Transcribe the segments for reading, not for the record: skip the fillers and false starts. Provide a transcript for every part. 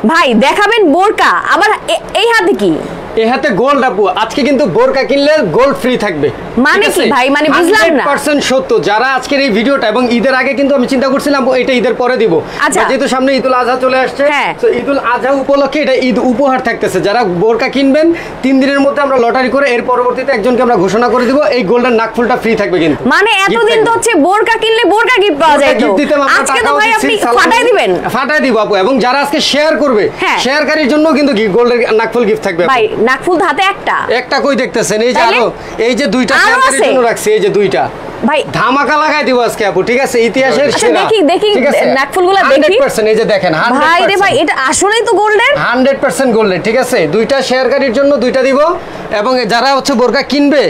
ভাই দেখাবেন বোরকা, আবার এই হাতে কি? এই হাতে গোল্ড আপু। আজকে কিন্তু বোরকা কিনলে গোল্ড ফ্রি থাকবে। মানে কি ভাই, মানে বুঝলাম না। 100% সত্য। যারা আজকের এই ভিডিওটা, এবং ঈদের আগে কিন্তু আমি চিন্তা করছিলাম এটা ঈদের পরে দিব, যেহেতু সামনে ঈদুল আজহা চলে আসছে, তো ঈদুল আজহা উপলক্ষে এটা ঈদ উপহার থাকতেছে। যারা বোরকা কিনবেন 3 দিনের মধ্যে আমরা লটারি করে এর পরবর্তীতে একজনকে আমরা ঘোষণা করে দিব এই গোল্ডেন নাকফুলটা ফ্রি থাকবে। কিন্তু মানে এতদিন তো হচ্ছে বোরকা কিনলে বোরকা গিফট পাওয়া যায়, আজকে তো ভাই আপনি ফাটাই দিবেন। ফাটাই দিব আপু। এবং যারা আজকে শেয়ার করবে, শেয়ারকারীর জন্য কিন্তু গোল্ডের নাকফুল গিফট থাকবে। ভাই নাকফুল হাতে একটা কই দেখতেছেন? এই যে আরো এই যে দুইটা শেয়ারকারীর জন্য রাখছি, এই যে দুইটা ভাই ধামাকা লাগাই দিব আজকে আপু। ঠিক আছে, ইতিহাসের সেরা। দেখি নাকফুলগুলো দেখি 100%। এই যে দেখেন, ভাই রে ভাই, এটা আসলেই তো গোল্ডের, 100% গোল্ডের। ঠিক আছে, দুইটা শেয়ারকারীর জন্য দুইটা দিব, এবং যারা হচ্ছে বোরকা কিনবে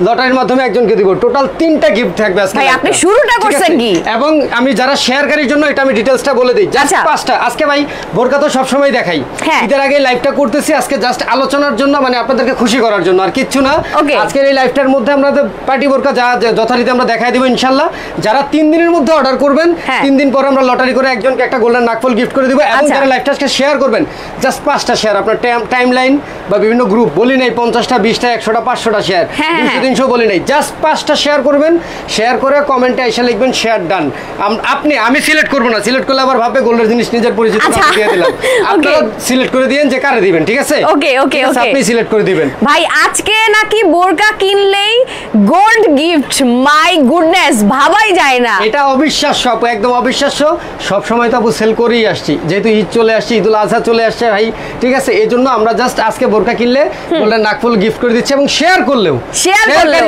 লটারির মাধ্যমে একজনকে দিব। টোটাল 3টা গিফট থাকবে আজকে। ভাই আপনি শুরুটা করছেন কি? এবং আমি যারা শেয়ারকারীর জন্য এটা আমি ডিটেইলসটা বলে দেই। জাস্ট 5টা আজকে ভাই বোরকা তো সব সময় দেখাই, ঈদের আগে লাইভটা করতেছি আজকে জাস্ট আলোচনার জন্য, মানে আপনাদেরকে খুশি করার জন্য, আর কিচ্ছু না। আজকের এই লাইভটার মধ্যে আমরা পার্টি বোরকা যা যথারীতি আমরা দেখাই দিব ইনশাআল্লাহ। যারা 3 দিনের মধ্যে অর্ডার করবেন, 3 দিন পর আমরা লটারি করে একজনকে একটা গোল্ডেন নাকফুল গিফট করে দিব। এবং যারা লাইভটা আজকে শেয়ার করবেন, জাস্ট 5টা শেয়ার আপনার টাইমলাইন বা বিভিন্ন গ্রুপ, বলি নাই 50টা 20টা 100টা 500টা শেয়ার, 200 300 বলি নাই, জাস্ট 5টা শেয়ার করবেন। শেয়ার করে কমেন্টে এসে লিখবেন শেয়ার ডান। আমি সিলেক্ট করব না, সিলেক্ট করলে আবার ভাববে গোল্ডের জিনিস নিজের পরিচিত দিয়ে দিলাম। আপনারা সিলেক্ট করে দিবেন যে কারে দিবেন। ঠিক আছে, ওকে ওকে ওকে, আপনি সিলেক্ট করে দিবেন। ভাই আজকে নাকি বোরকা কিনলেই গোল্ড গিফট, মাই গুডনেস, ভাবাই যায় না। এটা অবিশ্বাস্য আপু, একদম অবিশ্বাস্য। সব সময় তো আপু সেল করেই আসছি, যেহেতু ঈদ চলে আসছে, ঈদুল আজহা চলে আসছে ভাই। ঠিক আছে, এজন্য আমরা জাস্ট আজকে বোরকা কিনলে গোল্ডেন নাকফুল গিফট করে দিচ্ছি। এবং শেয়ার করলেও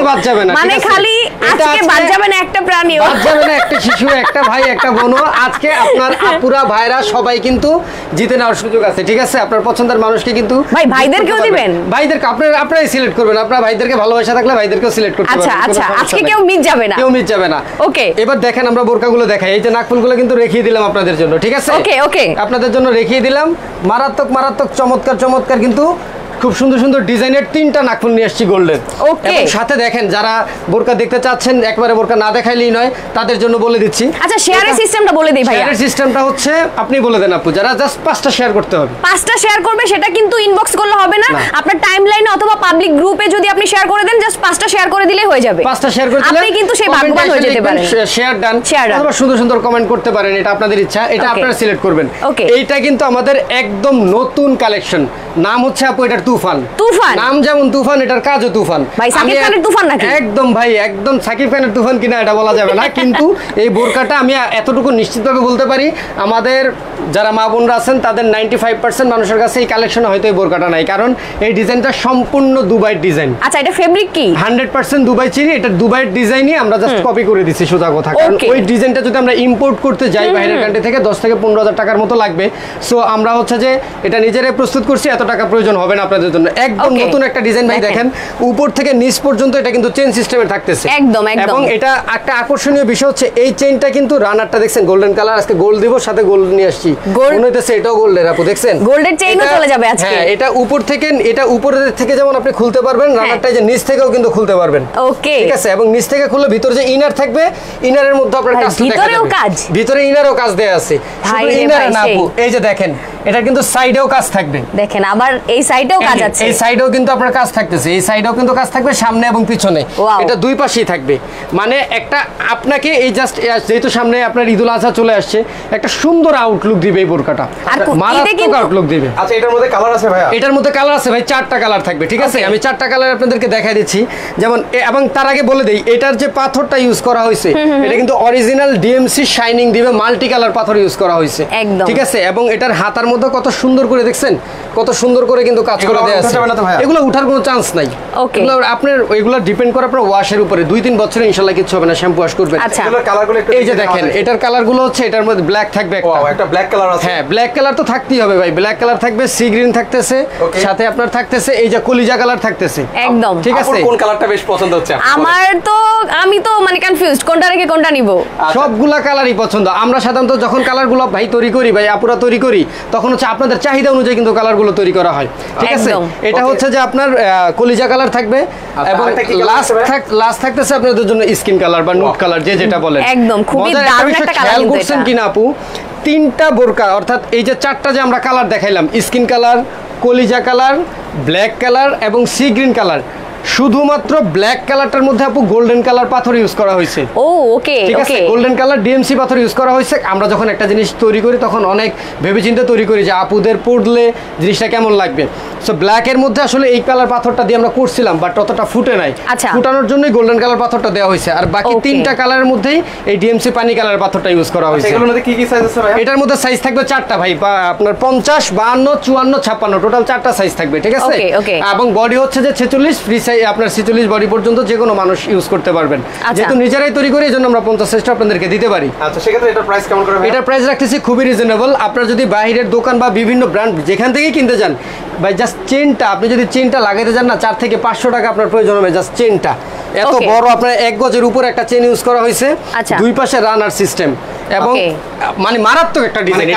বাদ যাবে না, মানে খালি আজকে বাদ যাবে না একটা প্রাণী, বাদ যাবে না একটা শিশু, একটা ভাই, একটা বোন। আজকে আপনার আপুরা ভাইরা সবাই কিন্তু জিতে নেওয়ার সুযোগ আছে। ঠিক আছে, আপনার পছন্দের মানুষকে কিন্তু ভাই ভাইদেরকেও দিবেন, ভাইদেরকে আপনারাই সিলেক্ট করবেন। আপনার ভাইদেরকে ভালোবাসা থাকলে ভাইদেরকেও সিলেক্ট করতে পারবেন। আচ্ছা, আজকে কেউ মিস যাবে না, কেউ মিস যাবে না। ওকে, এবার দেখেন আমরা বোরকাগুলো দেখাই। এই যে নাকফুলগুলো কিন্তু রেখিয়ে দিলাম আপনাদের জন্য। ঠিক আছে, ওকে ওকে, আপনাদের জন্য রেখিয়ে দিলাম। মারাত্মক মারাত্মক চমৎকার চমৎকার কিন্তু খুব সুন্দর সুন্দর ডিজাইনের 3টা নাকফুল নিয়ে আসছি গোল্ডের। এবং সাথে দেখেন, যারা বোরকা দেখতে চাচ্ছেন, একবারে বোরকা না দেখাইলেই নয়, তাদের জন্য বলে দিচ্ছি। আচ্ছা, শেয়ারের সিস্টেমটা বলে দেই ভাই। শেয়ারের সিস্টেমটা হচ্ছে, আপনি বলে দেন আপু। যারা জাস্ট 5টা শেয়ার করতে হবে, 5টা শেয়ার করবে, সেটা কিন্তু ইনবক্স করলে হবে না, আপনার টাইমলাইনে অথবা পাবলিক গ্রুপে যদি আপনি শেয়ার করে দেন, জাস্ট 5টা শেয়ার করে দিলেই হয়ে যাবে। 5টা শেয়ার করে দিলে আপনি কিন্তু সেই ভাগ্যবান হয়ে যেতে পারেন। শেয়ার ডান, অথবা সুন্দর সুন্দর কমেন্ট করতে পারেন, এটা আপনাদের ইচ্ছা, এটা আপনারা সিলেক্ট করবেন। এইটা কিন্তু আমাদের একদম নতুন কালেকশন। নাম হচ্ছে আপু এটার তুফান। নাম যেমন তুফান, এটার কাজও তুফান। ভাই সাকিব খানের তুফান নাকি? একদম ভাই, একদম সাকিব খানের তুফান কিনা এটা বলা যাবে না, কিন্তু এই বোরকাটা আমি এতটুকু নিশ্চিতভাবে বলতে পারি, আমাদের যারা মা বোনরা আছেন তাদের 95% মানুষের কাছে এই কালেকশন হয়তো এই বোরকাটা নাই, কারণ এই ডিজাইনটা সম্পূর্ণ দুবাইয়ের ডিজাইন। আচ্ছা, এটা ফেব্রিক কি? 100% দুবাই চিনি। এটা দুবাইয়ের ডিজাইনই আমরা জাস্ট কপি করে দিচ্ছি, সোজা কথা। কারণ ওই ডিজাইনটা যদি আমরা ইম্পোর্ট করতে যাই বাইরের কান্ট্রি থেকে, 10 থেকে 15,000 টাকার মতো লাগবে। সো আমরা হচ্ছে যে এটা নিজেরাই প্রস্তুত করছি, এত টাকা প্রয়োজন হবে না আপনাদের জন্য। একদম নতুন একটা ডিজাইন ভাই। দেখেন উপর থেকে নিচ পর্যন্ত এটা কিন্তু চেইন সিস্টেমে থাকতেছে, একদম একদম। এবং এটা একটা আকর্ষণীয় বিষয় হচ্ছে এই চেইনটা কিন্তু রানারটা দেখছেন গোল্ডেন কালার। আজকে গোল্ড দিব, সাথে গোল্ড নিয়ে আসছি। মনে হইতেছে এটাও গোল্ডের আপু, দেখছেন গোল্ডের চেইনও চলে যাবে আজকে। হ্যাঁ, এটা উপর থেকে, এটা উপরের থেকে যেমন আপনি খুলতে পারবেন, রানারটা যে নিচ থেকেও কিন্তু খুলতে পারবেন। ওকে, ঠিক আছে। এবং নিচ থেকে খুললে ভিতরে যে ইনার থাকবে, ইনারের মধ্যে আপনার কাজটা দেখা যাবে। ভিতরে ইনারও কাজ দেয়া আছে, শুধু ইনার না আপু। এই যে দেখেন, এটা কিন্তু সাইডেও কাজ থাকবে। দেখেন আবার এই সাইডেও কাজ আছে, এই সাইডেও কিন্তু আপনার কাজ থাকতেছে, এই সাইডেও কিন্তু কাজ থাকবে, সামনে এবং পিছনে। এটা দুই পাশেই থাকবে। মানে একটা আপনাকে এই জাস্ট, যেহেতু সামনে আপনার ঈদুল আজহা চলে আসছে, একটা সুন্দর আউটলুক দিবে এই বোরকাটা, মারাত্মক আউটলুক দিবে। আচ্ছা, এটার মধ্যে কালার আছে ভাইয়া? এটার মধ্যে কালার আছে ভাই, 4টা কালার থাকবে। ঠিক আছে, আমি 4টা কালার আপনাদেরকে দেখাই দিচ্ছি। যেমন, এবং তার আগে বলে দেই, এটার যে পাথরটা ইউজ করা হয়েছে, এটা কিন্তু অরিজিনাল ডিএমসি শাইনিং দিবে, মাল্টি কালার পাথর ইউজ করা হয়েছে। ঠিক আছে, এবং এটার হাতার মধ্যে কত সুন্দর করে দেখছেন, কত সুন্দর করে কিন্তু কাজ করে দেয়া আছে। এগুলো উঠার কোনো চান্স নাই। এগুলো আপনার এগুলো ডিপেন্ড করে আপনার ওয়াশের উপরে। 2-3 বছরে ইনশাআল্লাহ কিছু হবে না, শ্যাম্পু ওয়াশ করবেন। এগুলোর কালারগুলো একটু এই যে দেখেন, এটার কালারগুলো হচ্ছে, এটার মধ্যে ব্ল্যাক থাকবে, একটা ব্ল্যাক কালার আছে। হ্যাঁ, ব্ল্যাক কালার তো থাকতেই হবে ভাই। ব্ল্যাক কালার থাকবে, সি গ্রিন থাকতেছে, সাথে আপনার থাকতেছে এই যে কলিজা কালার থাকতেছে। একদম ঠিক আছে। কোন কালারটা বেশ পছন্দ হচ্ছে আমার? তো আমি তো মানে কনফিউজড, কোনটা রেখে কোনটা নিব। সবগুলা কালারই পছন্দ। আমরা সাধারণত যখন কালারগুলো ভাই তৈরি করি, ভাই আপুরা তৈরি করি, তখন হচ্ছে আপনাদের চাহিদা অনুযায়ী কিন্তু কালারগুলো তৈরি করা হয়। ঠিক আছে, এটা হচ্ছে যে আপনার কলিজা কালার থাকবে, এবং লাস্ট থাকতেছে আপনাদের জন্য স্কিন কালার বা নুড কালার, যে যেটা বলেন। একদম খুবই দারুণ একটা কালার। খেয়াল করছেন কিনা আপু, তিনটা বোরকা অর্থাৎ এই যে চারটা যে আমরা কালার দেখাইলাম, স্কিন কালার, কলিজা কালার, ব্ল্যাক কালার এবং সি গ্রিন কালার, শুধুমাত্র ব্ল্যাক কালারটার মধ্যে আপু গোল্ডেন কালার পাথর ইউজ করা হয়েছে। ও ওকে, ঠিক আছে, গোল্ডেন কালার ডিএমসি পাথর ইউজ করা হয়েছে। আমরা যখন একটা জিনিস তৈরি করি তখন অনেক ভেবেচিন্তে তৈরি করি যে আপুদের পড়লে জিনিসটা কেমন লাগবে। সো ব্ল্যাকের মধ্যে আসলে এই কালার পাথরটা দিয়ে আমরা করছিলাম, বাট অতটা ফুটে নাই। ফুটানোর জন্যই গোল্ডেন কালার পাথরটা দেওয়া হয়েছে। আর বাকি তিনটা কালারের মধ্যেই এই ডিএমসি পানি কালার পাথরটা ইউজ করা হয়েছে। এগুলোর মধ্যে কি কি সাইজ আছে ভাই? এটার মধ্যে সাইজ থাকবে চারটা ভাই, আপনার 50, 52, 54, 56 টোটাল চারটা সাইজ থাকবে। ঠিক আছে, এবং বডি হচ্ছে যে 46, ফ্রি সাইজ আপনার 46 বডি পর্যন্ত যে কোনো মানুষ ইউজ করতে পারবেন। যেহেতু নিজেরাই তৈরি করি এজন্য আমরা 50 সাইজটা আপনাদেরকে দিতে পারি। আচ্ছা, সেক্ষেত্রে এটার প্রাইস কেমন করে? এটার প্রাইস রাখতেছি খুবই রিজনেবল। আপনারা যদি বাইরের দোকান বা বিভিন্ন ব্র্যান্ড যেখান থেকেই কিনতে যান ভাই, জাস্ট চেনটা আপনি যদি চেনটা লাগাইতে যান না, 4 থেকে 500 টাকা আপনার প্রয়োজন হবে জাস্ট চেনটা। এত বড় আপনার 1 গজের উপর একটা চেন ইউজ করা হয়েছে, দুই পাশে রানার সিস্টেম এবং মানে মারাত্মক একটা ডিজাইন।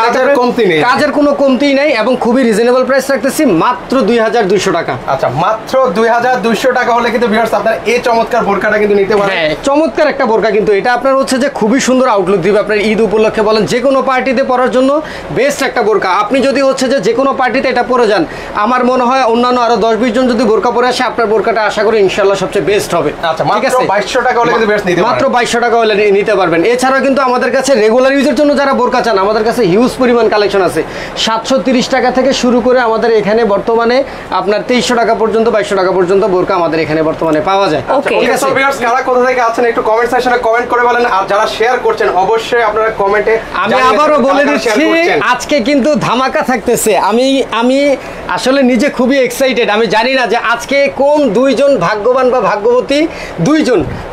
কাজের কোনো কমতি নাই এবং খুবই রিজনেবল প্রাইস রাখতেছি মাত্র 2200 টাকা। আচ্ছা, মাত্র 2200 টাকা হলে কিন্তু ভিউয়ার্স আপনারা এই চমৎকার বোরকাটা কিন্তু নিতে পারেন। হ্যাঁ, চমৎকার একটা বোরকা কিন্তু এটা আপনার হচ্ছে যে খুবই সুন্দর আউটলুক দিবে আপনার ঈদ উপলক্ষে বলেন, যে কোনো পার্টিতে পরার জন্য বেস্ট একটা বোরকা। আপনি যদি হচ্ছে যে কোনো পার্টিতে এটা পরে যান, আমার মনে হয় অন্যান্য আরো 10-20 জন যদি বোরকা পরে আসে, আপনার বোরকাটা আশা করি ইনশাআল্লাহ সবচেয়ে বেস্ট হবে। আচ্ছা, মাত্র 2200 টাকা হলে কিন্তু বেস্ট নিতে পারবেন। মাত্র 2200 টাকা হলে নিতে পারবেন। এছাড়াও কিন্তু আমাদের কাছে রেগুলার ইউজের জন্য যারা বোরকা চান, আমাদের কাছে হিউজ পরিমাণ কালেকশন আছে। 730 টাকা থেকে শুরু করে আমাদের এখানে বর্তমানে আপনার 2300 টাকা পর্যন্ত, 2200 টাকা পর্যন্ত বোরকা আমাদের এখানে বর্তমানে পাওয়া যায়। ঠিক আছে ভিউয়ার্স, কারা কোথা থেকে আছেন একটু কমেন্ট সেকশনে কমেন্ট করে বলেন, আর যারা শেয়ার করছেন অবশ্যই আপনারা কমেন্টে। আমি আবারও বলে দিচ্ছি, আজকে কিন্তু ধামাকা থাকতেছে। আমি আসলে নিজে খুবই এক্সাইটেড। আমি জানি না যে আজকে কোন দুইজন ভাগ্যবান বা ভাগ্যবতী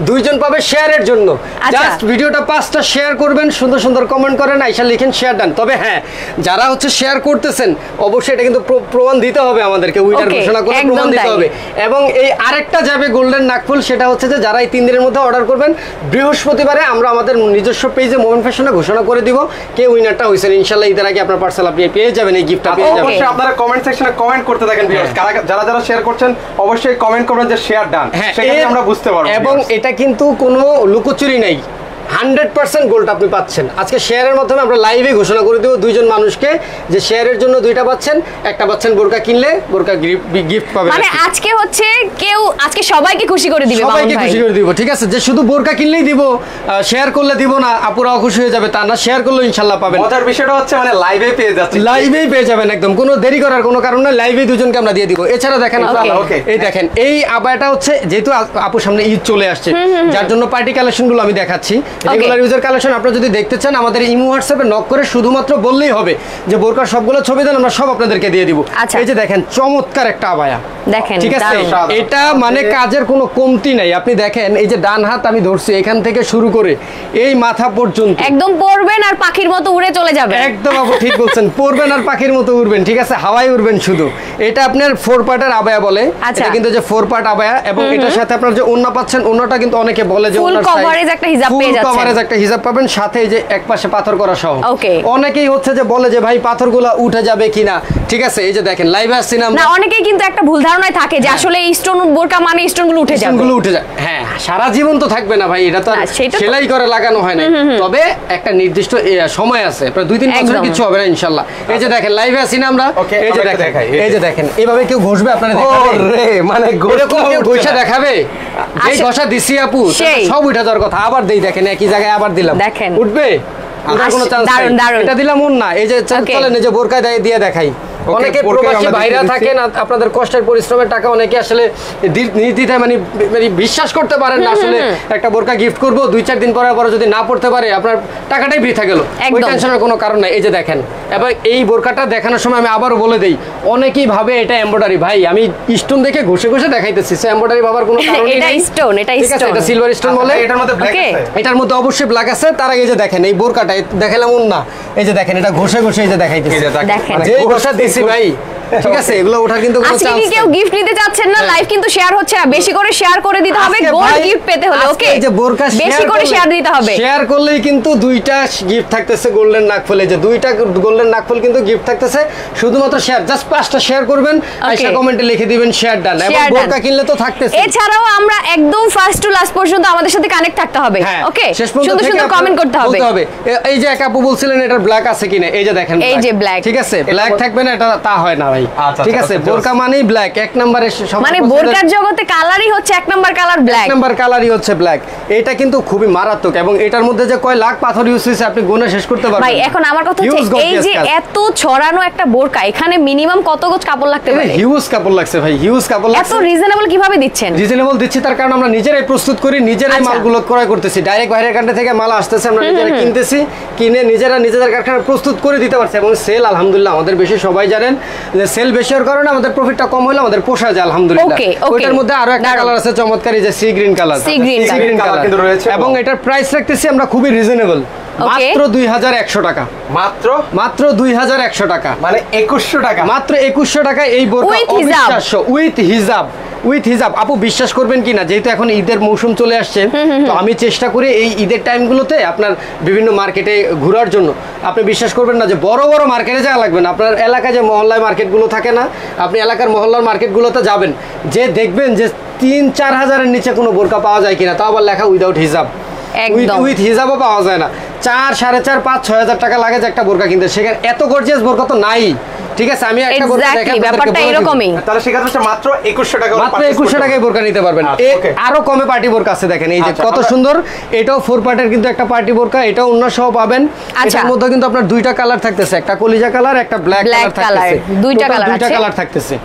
দুইজন পাবে শেয়ারের জন্য। জাস্ট ভিডিওটা 5টা শেয়ার করবেন, সুন্দর সুন্দর কমেন্ট করেন, আইসা লিখেন শেয়ার ডান। তবে হ্যাঁ, যারা হচ্ছে শেয়ার করতেছেন অবশ্যই এটা কিন্তু প্রমাণ দিতে হবে আমাদেরকে, উইনার ঘোষণা করে প্রমাণ দিতে হবে। এবং এই আরেকটা যাবে গোল্ডেন নাকফুল, সেটা হচ্ছে যে যারা এই 3 দিনের মধ্যে অর্ডার করবেন, বৃহস্পতিবারে আমরা আমাদের নিজস্ব পেজে মোমেন্ট ফ্যাশনে ঘোষণা করে দিব কে উইনারটা হয়েছেন। ইনশাআল্লাহ ঈদের আগে আপনার পার্সেল আপনি পেয়ে যাবেন, এই গিফটটা পেয়ে যাবেন। অবশ্যই আপনারা কমেন্ট সেকশনে কমেন্ট করতে থাকেন ভিউয়ার্স, যারা শেয়ার করছেন অবশ্যই কমেন্ট করবেন যে শেয়ার ডান, সেটা আমরা বুঝতে পারবো। এবং এটা কিন্তু কোনো লুকোচুরি নাই, 100% গোল্ড আপনি পাচ্ছেন। আজকে শেয়ারের মাধ্যমে আমরা লাইভে ঘোষণা করে দেব 2জন মানুষকে যে শেয়ারের জন্য 2টা পাচ্ছেন, একটা পাচ্ছেন বোরকা কিনলে বোরকা গিফট পাবেন। মানে আজকে হচ্ছে আজকে সবাইকে খুশি করে দিবে, সবাইকে খুশি করে দিব। ঠিক আছে, যে শুধু বোরকা কিনলেই দিব, শেয়ার করলে দিব না, আপুরাও খুশি হয়ে যাবে তা না, শেয়ার করলে ইনশাআল্লাহ পাবেন। মজার বিষয়টা হচ্ছে মানে লাইভেই পেয়ে যাচ্ছেন, লাইভেই পেয়ে যাবেন, একদম কোনো দেরি করার কোনো কারণ নেই, লাইভেই 2জনকে আমরা দিয়ে দিব। এছাড়া দেখেন এই দেখেন এই আবায়াটা হচ্ছে, যেহেতু আপুর সামনে ঈদ চলে আসছে, যার জন্য পার্টি কালেকশনগুলো আমি দেখাচ্ছি। রেগুলার ইউজার কালেকশন আপনারা যদি দেখতে চান, আমাদের ইমো হোয়াটসঅ্যাপে নক করে শুধুমাত্র বললেই হবে যে বোরকার সবগুলো ছবি দেন, আমরা সব আপনাদেরকে দিয়ে দিব। এই যে দেখেন চমৎকার একটা আবায়া, দেখেন, ঠিক আছে, এটা মানে কাজের কোনো কমতি নাই। আপনি দেখেন এই যে ডান হাত আমি ধরছি, এখান থেকে শুরু করে এই মাথা পর্যন্ত একদম পরবেন আর পাখির মতো উড়ে চলে যাবে। একদম আপু ঠিক বলছেন, পরবেন আর পাখির মতো উড়বেন। ঠিক আছে, হাওয়ায় উড়বেন শুধু। এটা আপনার 4 পার্টের আবায়া বলে, এটা কিন্তু যে 4 পার্ট আবায়া, এবং এটার সাথে আপনার যে ওন্না পাচ্ছেন, ওন্নাটা কিন্তু অনেকে বলে যে ফুল কভারেজ একটা হিজাব পেয়ে যাচ্ছেন, ফুল কভারেজ একটা হিজাব পাবেন, সাথে এই যে একপাশে পাথর করা সহ। অনেকেই হচ্ছে যে বলে যে ভাই পাথরগুলো উঠে যাবে কিনা। ঠিক আছে, এই যে দেখেন লাইভে আসছি না, অনেকেই কিন্তু একটা ভুল ধারণায় থাকে যে আসলে স্টোন বোরকা মানে স্টোনগুলো উঠে যাবে, স্টোনগুলো উঠে যায়। হ্যাঁ, সারা জীবন তো থাকবে না ভাই, এটা তো সেলাই করে লাগানো হয় না। তবে একটা নির্দিষ্ট সময় আছে, প্রায় 2-3 বছর কিছু হবে না ইনশাআল্লাহ। এই যে দেখেন লাইভে আসি না আমরা, এই যে দেখেন, এই যে দেখেন এইভাবে কেউ ঘষবে আপনারা দেখাবে রে, মানে এরকম কেউ ঘষা দেখাবে, এই ঘষা দিছি আপু সব উঠে যাওয়ার কথা। আবার দেই, দেখেন একই জায়গায় আবার দিলাম, দেখেন উঠবে, কোনো চান্স নাই। এটা দিলাম না, এই যে চলেন এই যে বোরকা দিয়ে দেখাই। অনেকে প্রবাসী ভাইরা থাকেন, আপনাদের কষ্টের পরিশ্রমের টাকা অনেকে আসলে নির্দ্বিধায় মানে বিশ্বাস করতে পারেন না আসলে একটা বোরকা গিফট করব, 2-4 দিন পরে যদি না পড়তে পারে আপনার টাকাটাই বৃথা গেল, ওই টেনশনের কোনো কারণ নাই। এই যে দেখেন, এবার এই বোরকাটা দেখানোর সময় আমি আবারও বলে দেই, অনেকেই ভাবে এটা এমব্রয়ডারি। ভাই আমি স্টোন দেখে ঘষে দেখাইতেছি, এমব্রয়ডারি ভাবার কোনো কারণ নেই। এটা স্টোন, এটা স্টোন, এটা সিলভার স্টোন বলে। এটার মধ্যে ব্ল্যাক আছে, এটার মধ্যে অবশ্যই ব্ল্যাক আছে। তার আগে যে দেখেন এই বোরকাটা দেখালাম না, এই যে দেখেন এটা ঘষে এই যে দেখাইতেছি, দেখেন যে ঘষা দিছি ভাই ঠিক আছে, এগুলো ওঠার কিন্তু কোনো চান্স নেই। আজকে কেউ গিফট নিতে চাচ্ছেন না, লাইভ কিন্তু শেয়ার হচ্ছে না, বেশি করে শেয়ার করে দিতে হবে গোল্ড গিফট পেতে হলে। ওকে, এই যে বোরকা বেশি করে শেয়ার দিতে হবে, শেয়ার করলেই কিন্তু দুইটা গিফট থাকতেছে গোল্ডেন নাকফুল। এই যে দুইটা গোল্ডেন নাকফুল কিন্তু গিফট থাকতেছে, শুধুমাত্র শেয়ার, জাস্ট 5টা শেয়ার করবেন, আইসা কমেন্টে লিখে দিবেন শেয়ার ডান, এবং বোরকা কিনলে তো থাকতেছে। এছাড়াও আমরা একদম ফার্স্ট টু লাস্ট পর্যন্ত আমাদের সাথে কানেক্ট থাকতে হবে। ওকে, সুন্দর সুন্দর কমেন্ট করতে হবে। এই যে এক আপু বলছিলেন এটার ব্ল্যাক আছে কিনা, এই যে দেখেন এই যে ব্ল্যাক, ঠিক আছে, ব্ল্যাক থাকবে না এটা তা হয় না ভাই। ঠিক আছে, বোরকা মানেই ব্ল্যাক, এক নম্বরে মানে বোরকার জগতে কালারই হচ্ছে এক নাম্বার কালার ব্ল্যাক, এক নাম্বার কালারই হচ্ছে ব্ল্যাক। এটা কিন্তু খুবই মারাত্মক, এবং এটার মধ্যে যে কয় লাখ পাথর ইউজ হয়েছে আপনি গুণে শেষ করতে পারবেন ভাই। এখন আমার কথা হচ্ছে এই যে এত ছড়ানো একটা বোরকা, এখানে মিনিমাম কত গজ কাপড় লাগতে পারে? হিউজ কাপড় লাগছে ভাই, হিউজ কাপড় লাগছে। এত রিজনেবল কিভাবে দিচ্ছেন? রিজনেবল দিচ্ছি তার কারণ আমরা নিজেরাই প্রস্তুত করি, নিজেরাই মালগুলো ক্রয় করতেছি, ডাইরেক্ট বাইরের কান্ট্রি থেকে মাল আসতেছে, আমরা নিজেরা কিনতেছি, কিনে নিজেরা নিজেদের কারখানায় প্রস্তুত করে দিতে পারছি। এবং সেল আলহামদুলিল্লাহ আমাদের বেশি, সবাই জানেন যে সেল বেশি হওয়ার কারণে আমাদের প্রফিটটা কম হলে আমাদের পোষায় যায় আলহামদুলিল্লাহ। ওইটার মধ্যে আরো একটা কালার আছে চমৎকার, এই যে sea green colour, sea green colour কিন্তু রয়েছে, এবং এটার প্রাইস রাখতেছি আমরা খুবই রিজনেবল, মাত্র 2100 টাকা, মাত্র 2100 টাকা, মানে 2100 টাকা, মাত্র 2100 টাকা। এই বোরকা অবিশ্বাস্য, উইথ হিজাব। আপু বিশ্বাস করবেন কিনা, যেহেতু এখন ঈদের মৌসুম চলে আসছে, তো আমি চেষ্টা করি এই ঈদের টাইমগুলোতে আপনার বিভিন্ন মার্কেটে ঘোরার জন্য। আপনি বিশ্বাস করবেন না যে বড় বড় মার্কেটে যাওয়া লাগবে না, আপনার এলাকায় যে মহল্লায় মার্কেটগুলো থাকে না, আপনি এলাকার মহল্লার মার্কেটগুলোতে যাবেন, যে দেখবেন যে 3-4 হাজারের নিচে কোনো বোরকা পাওয়া যায় কিনা, তাও আবার লেখা উইদাউট হিজাব, উইথ হিজাবও পাওয়া যায় না। 4, 4.5, 5-6 হাজার টাকা লাগে যে একটা বোরকা কিনতে, সেখানে এত গর্জিয়াস বোরকা তো নাই। ঠিক আছে, আমি একটা বোরকা দেখাই, ব্যাপারটা এরকমই। তাহলে সেক্ষেত্রে মাত্র 2100 টাকা, মাত্র 2100 টাকায় বোরকা নিতে পারবেন। আরো কমে পার্টি বোরকা আছে, দেখেন এই যে কত সুন্দর, এটাও 4 পার্টের কিন্তু একটা পার্টি বোরকা, এটাও ওন্না সহ পাবেন। এটার মধ্যে কিন্তু আপনার দুইটা কালার থাকতেছে, একটা কলিজা কালার, একটা ব্ল্যাক কালার থাকতেছে, দুইটা কালার থাকতেছে।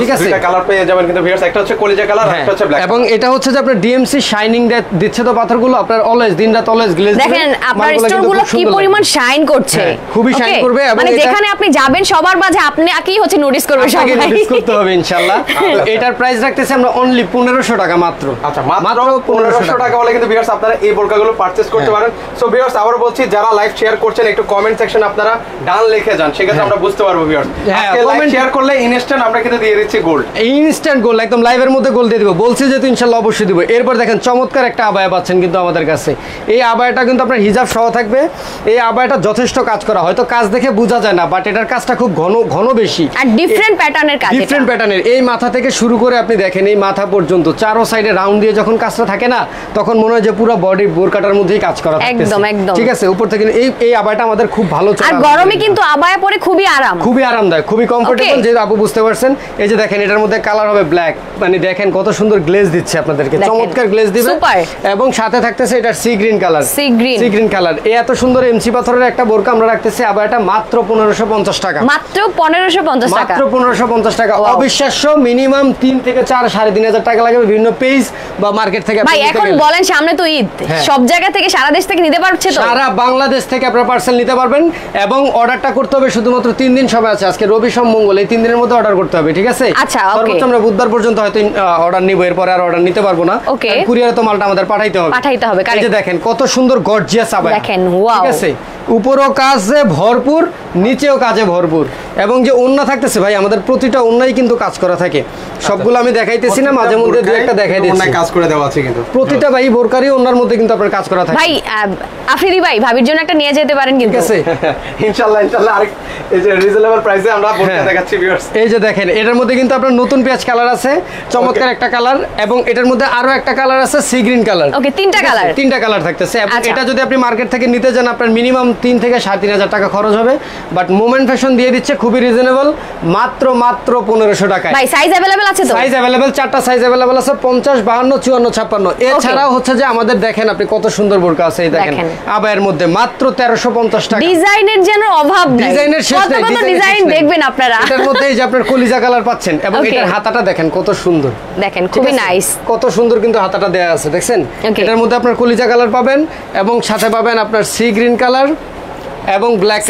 ঠিক আছে, দুইটা কালার পেয়ে যাবেন কিন্তু ভিউয়ার্স, একটা হচ্ছে কলিজা কালার, একটা হচ্ছে ব্ল্যাক। এবং এটা হচ্ছে যে আপনার ডিএমসি শাইনিং দিচ্ছে তো পাথরগুলো, আপনার অলওয়েজ দিনরাত অলওয়েজ গ্লেজ। দেখেন আপনার স্টোরগুলো কি পরিমাণ শাইন করছে, খুবই শাইন করবে, এবং মানে যেখানে আপনি যাবেন সবার মাঝে আপনি কি হচ্ছে নোটিস করবে, সবাই নোটিস করতে হবে ইনশাআল্লাহ। তো এটার প্রাইস রাখতেছি আমরা অনলি 1500 টাকা মাত্র। আচ্ছা, মাত্র 1500 টাকা হলে কিন্তু ভিউয়ার্স আপনারা এই বোরকাগুলো পারচেজ করতে পারেন। সো ভিউয়ার্স আবার বলছি, যারা লাইভ শেয়ার করছেন একটু কমেন্ট সেকশনে আপনারা ডান লিখে যান, সেক্ষেত্রে আমরা বুঝতে পারবো ভিউয়ার্স। আজকে লাইভ শেয়ার করলে ইনস্ট্যান্ট আমরা কিন্তু দিয়ে দিচ্ছি গোল্ড, ইনস্ট্যান্ট গোল্ড, একদম লাইভের মধ্যে গোল্ড দিয়ে দিব, বলছি যেহেতু ইনশাআল্লাহ অবশ্যই দিব। এরপর দেখেন চমৎকার একটা আবায়া পাচ্ছেন কিন্তু আমাদের কাছে, এই আবায়াটা কিন্তু আপনার হিজাব সহ থাকবে। এই আবায়াটা যথেষ্ট কাজ করা, হয়তো কাজ দেখে বোঝা যায় না, বাট এটার কাজটা খুব ঘন বেশি, আর ডিফারেন্ট প্যাটার্নের কাজ, ডিফারেন্ট প্যাটার্নের। এই মাথা থেকে শুরু করে আপনি দেখেন এই মাথা পর্যন্ত চারো সাইডে রাউন্ড দিয়ে যখন কাজটা থাকে না, তখন মনে হয় যে পুরো বডি বোরকাটার মধ্যেই কাজ করা থাকতেছে। একদম একদম ঠিক আছে, উপর থেকে এই আবায়াটা আমাদের খুব ভালো চলে, আর গরমে কিন্তু আবায়া পরে খুবই আরামদায়ক, খুবই কমফোর্টেবল। যে আপু বুঝতে পারছেন, এই যে দেখেন এটার মধ্যে কালার হবে ব্ল্যাক, মানে দেখেন কত সুন্দর গ্লেজ দিচ্ছে আপনাদেরকে, চমৎকার গ্লেজ দিবে, এবং সাথে থাকতেছে এটা সি গ্রিন কালার। এই এত সুন্দর এমসি পাথরের একটা বোরকা আমরা রাখতেছি আবায়াটা মাত্র 1550 টাকা, মাত্র 1550 টাকা, মাত্র 1550 টাকা। অবিশ্বাস্য, মিনিমাম 3 থেকে 4, 3,500 টাকা লাগে বিভিন্ন পেজ বা মার্কেট থেকে। ভাই এখন বলেন সামনে তো ঈদ, সব জায়গা থেকে সারা দেশ থেকে নিতে পারছে তো, সারা বাংলাদেশ থেকে আপনারা পার্সেল নিতে পারবেন, এবং অর্ডারটা করতে হবে শুধুমাত্র 3 দিন সময় আছে, আজকে রবি সোম মঙ্গল, এই 3 দিনের মধ্যে অর্ডার করতে হবে। ঠিক আছে, সর্বোচ্চ আমরা বুধবার পর্যন্ত হয়তো অর্ডার নিব, এরপরে আর অর্ডার নিতে পারবো না, কুরিয়ারে তো মালটা আমাদের পাঠাইতে হবে। এই যে দেখেন কত সুন্দর গর্জিয়াস আবায়া, দেখেন ওয়াও, ঠিক আছে, উপরও কাজে ভরপুর, নিচেও কাজে ভরপুর, এবং যে ওন্না থাকতেছে ভাই, আমাদের প্রতিটা ওন্নাই কিন্তু কাজ করা থাকে, সবগুলো আমি দেখাইতেছি না, মাঝে মধ্যে দুই একটা দেখাই দিচ্ছি, কাজ করে দেওয়া আছে কিন্তু প্রতিটা ভাই বোরকারি ওন্নার মধ্যে কিন্তু আপনার কাজ করা থাকে। ভাই আফ্রিদি ভাই ভাবির জন্য একটা নিয়ে যেতে পারেন কিন্তু, ঠিক আছে ইনশাআল্লাহ আরেক এই যে রিজনেবল প্রাইসে আমরা বোরকা দেখাচ্ছি ভিউয়ার্স। এই যে দেখেন এটার মধ্যে কিন্তু আপনার নতুন পেঁয়াজ কালার আছে, চমৎকার একটা কালার, এবং এটার মধ্যে আরো একটা কালার আছে সি গ্রিন কালার। ওকে, তিনটা কালার থাকতেছে, এবং এটা যদি আপনি মার্কেট থেকে নিতে যান আপনার মিনিমাম 3 থেকে 3,500 টাকা খরচ হবে, বাট মোমেন্ট ফ্যাশন দিয়ে দিচ্ছে খুবই রিজনেবল, মাত্র 1500 টাকায়। ভাই সাইজ अवेलेबल আছে তো? সাইজ अवेलेबल, 4টা সাইজ अवेलेबल আছে, 50, 52, 54, 56। এছাড়াও হচ্ছে যে আমাদের দেখেন আপনি কত সুন্দর বোরকা আছে, এই দেখেন আবায়ের মধ্যে মাত্র 1350 টাকা। ডিজাইনের যেন অভাব নাই, ডিজাইনের শেষ নাই, কত ডিজাইন দেখবেন আপনারা। এটার মধ্যে এই যে আপনার কলিজা কালার পাচ্ছেন, এবং এটার হাতাটা দেখেন কত সুন্দর, দেখেন খুবই নাইস, কত সুন্দর কিন্তু হাতাটা দেয়া আছে, দেখছেন। এটার মধ্যে আপনার কলিজা কালার পাবেন, এবং সাথে পাবেন আপনার সি গ্রিন কালার, এবং ব্ল্যাক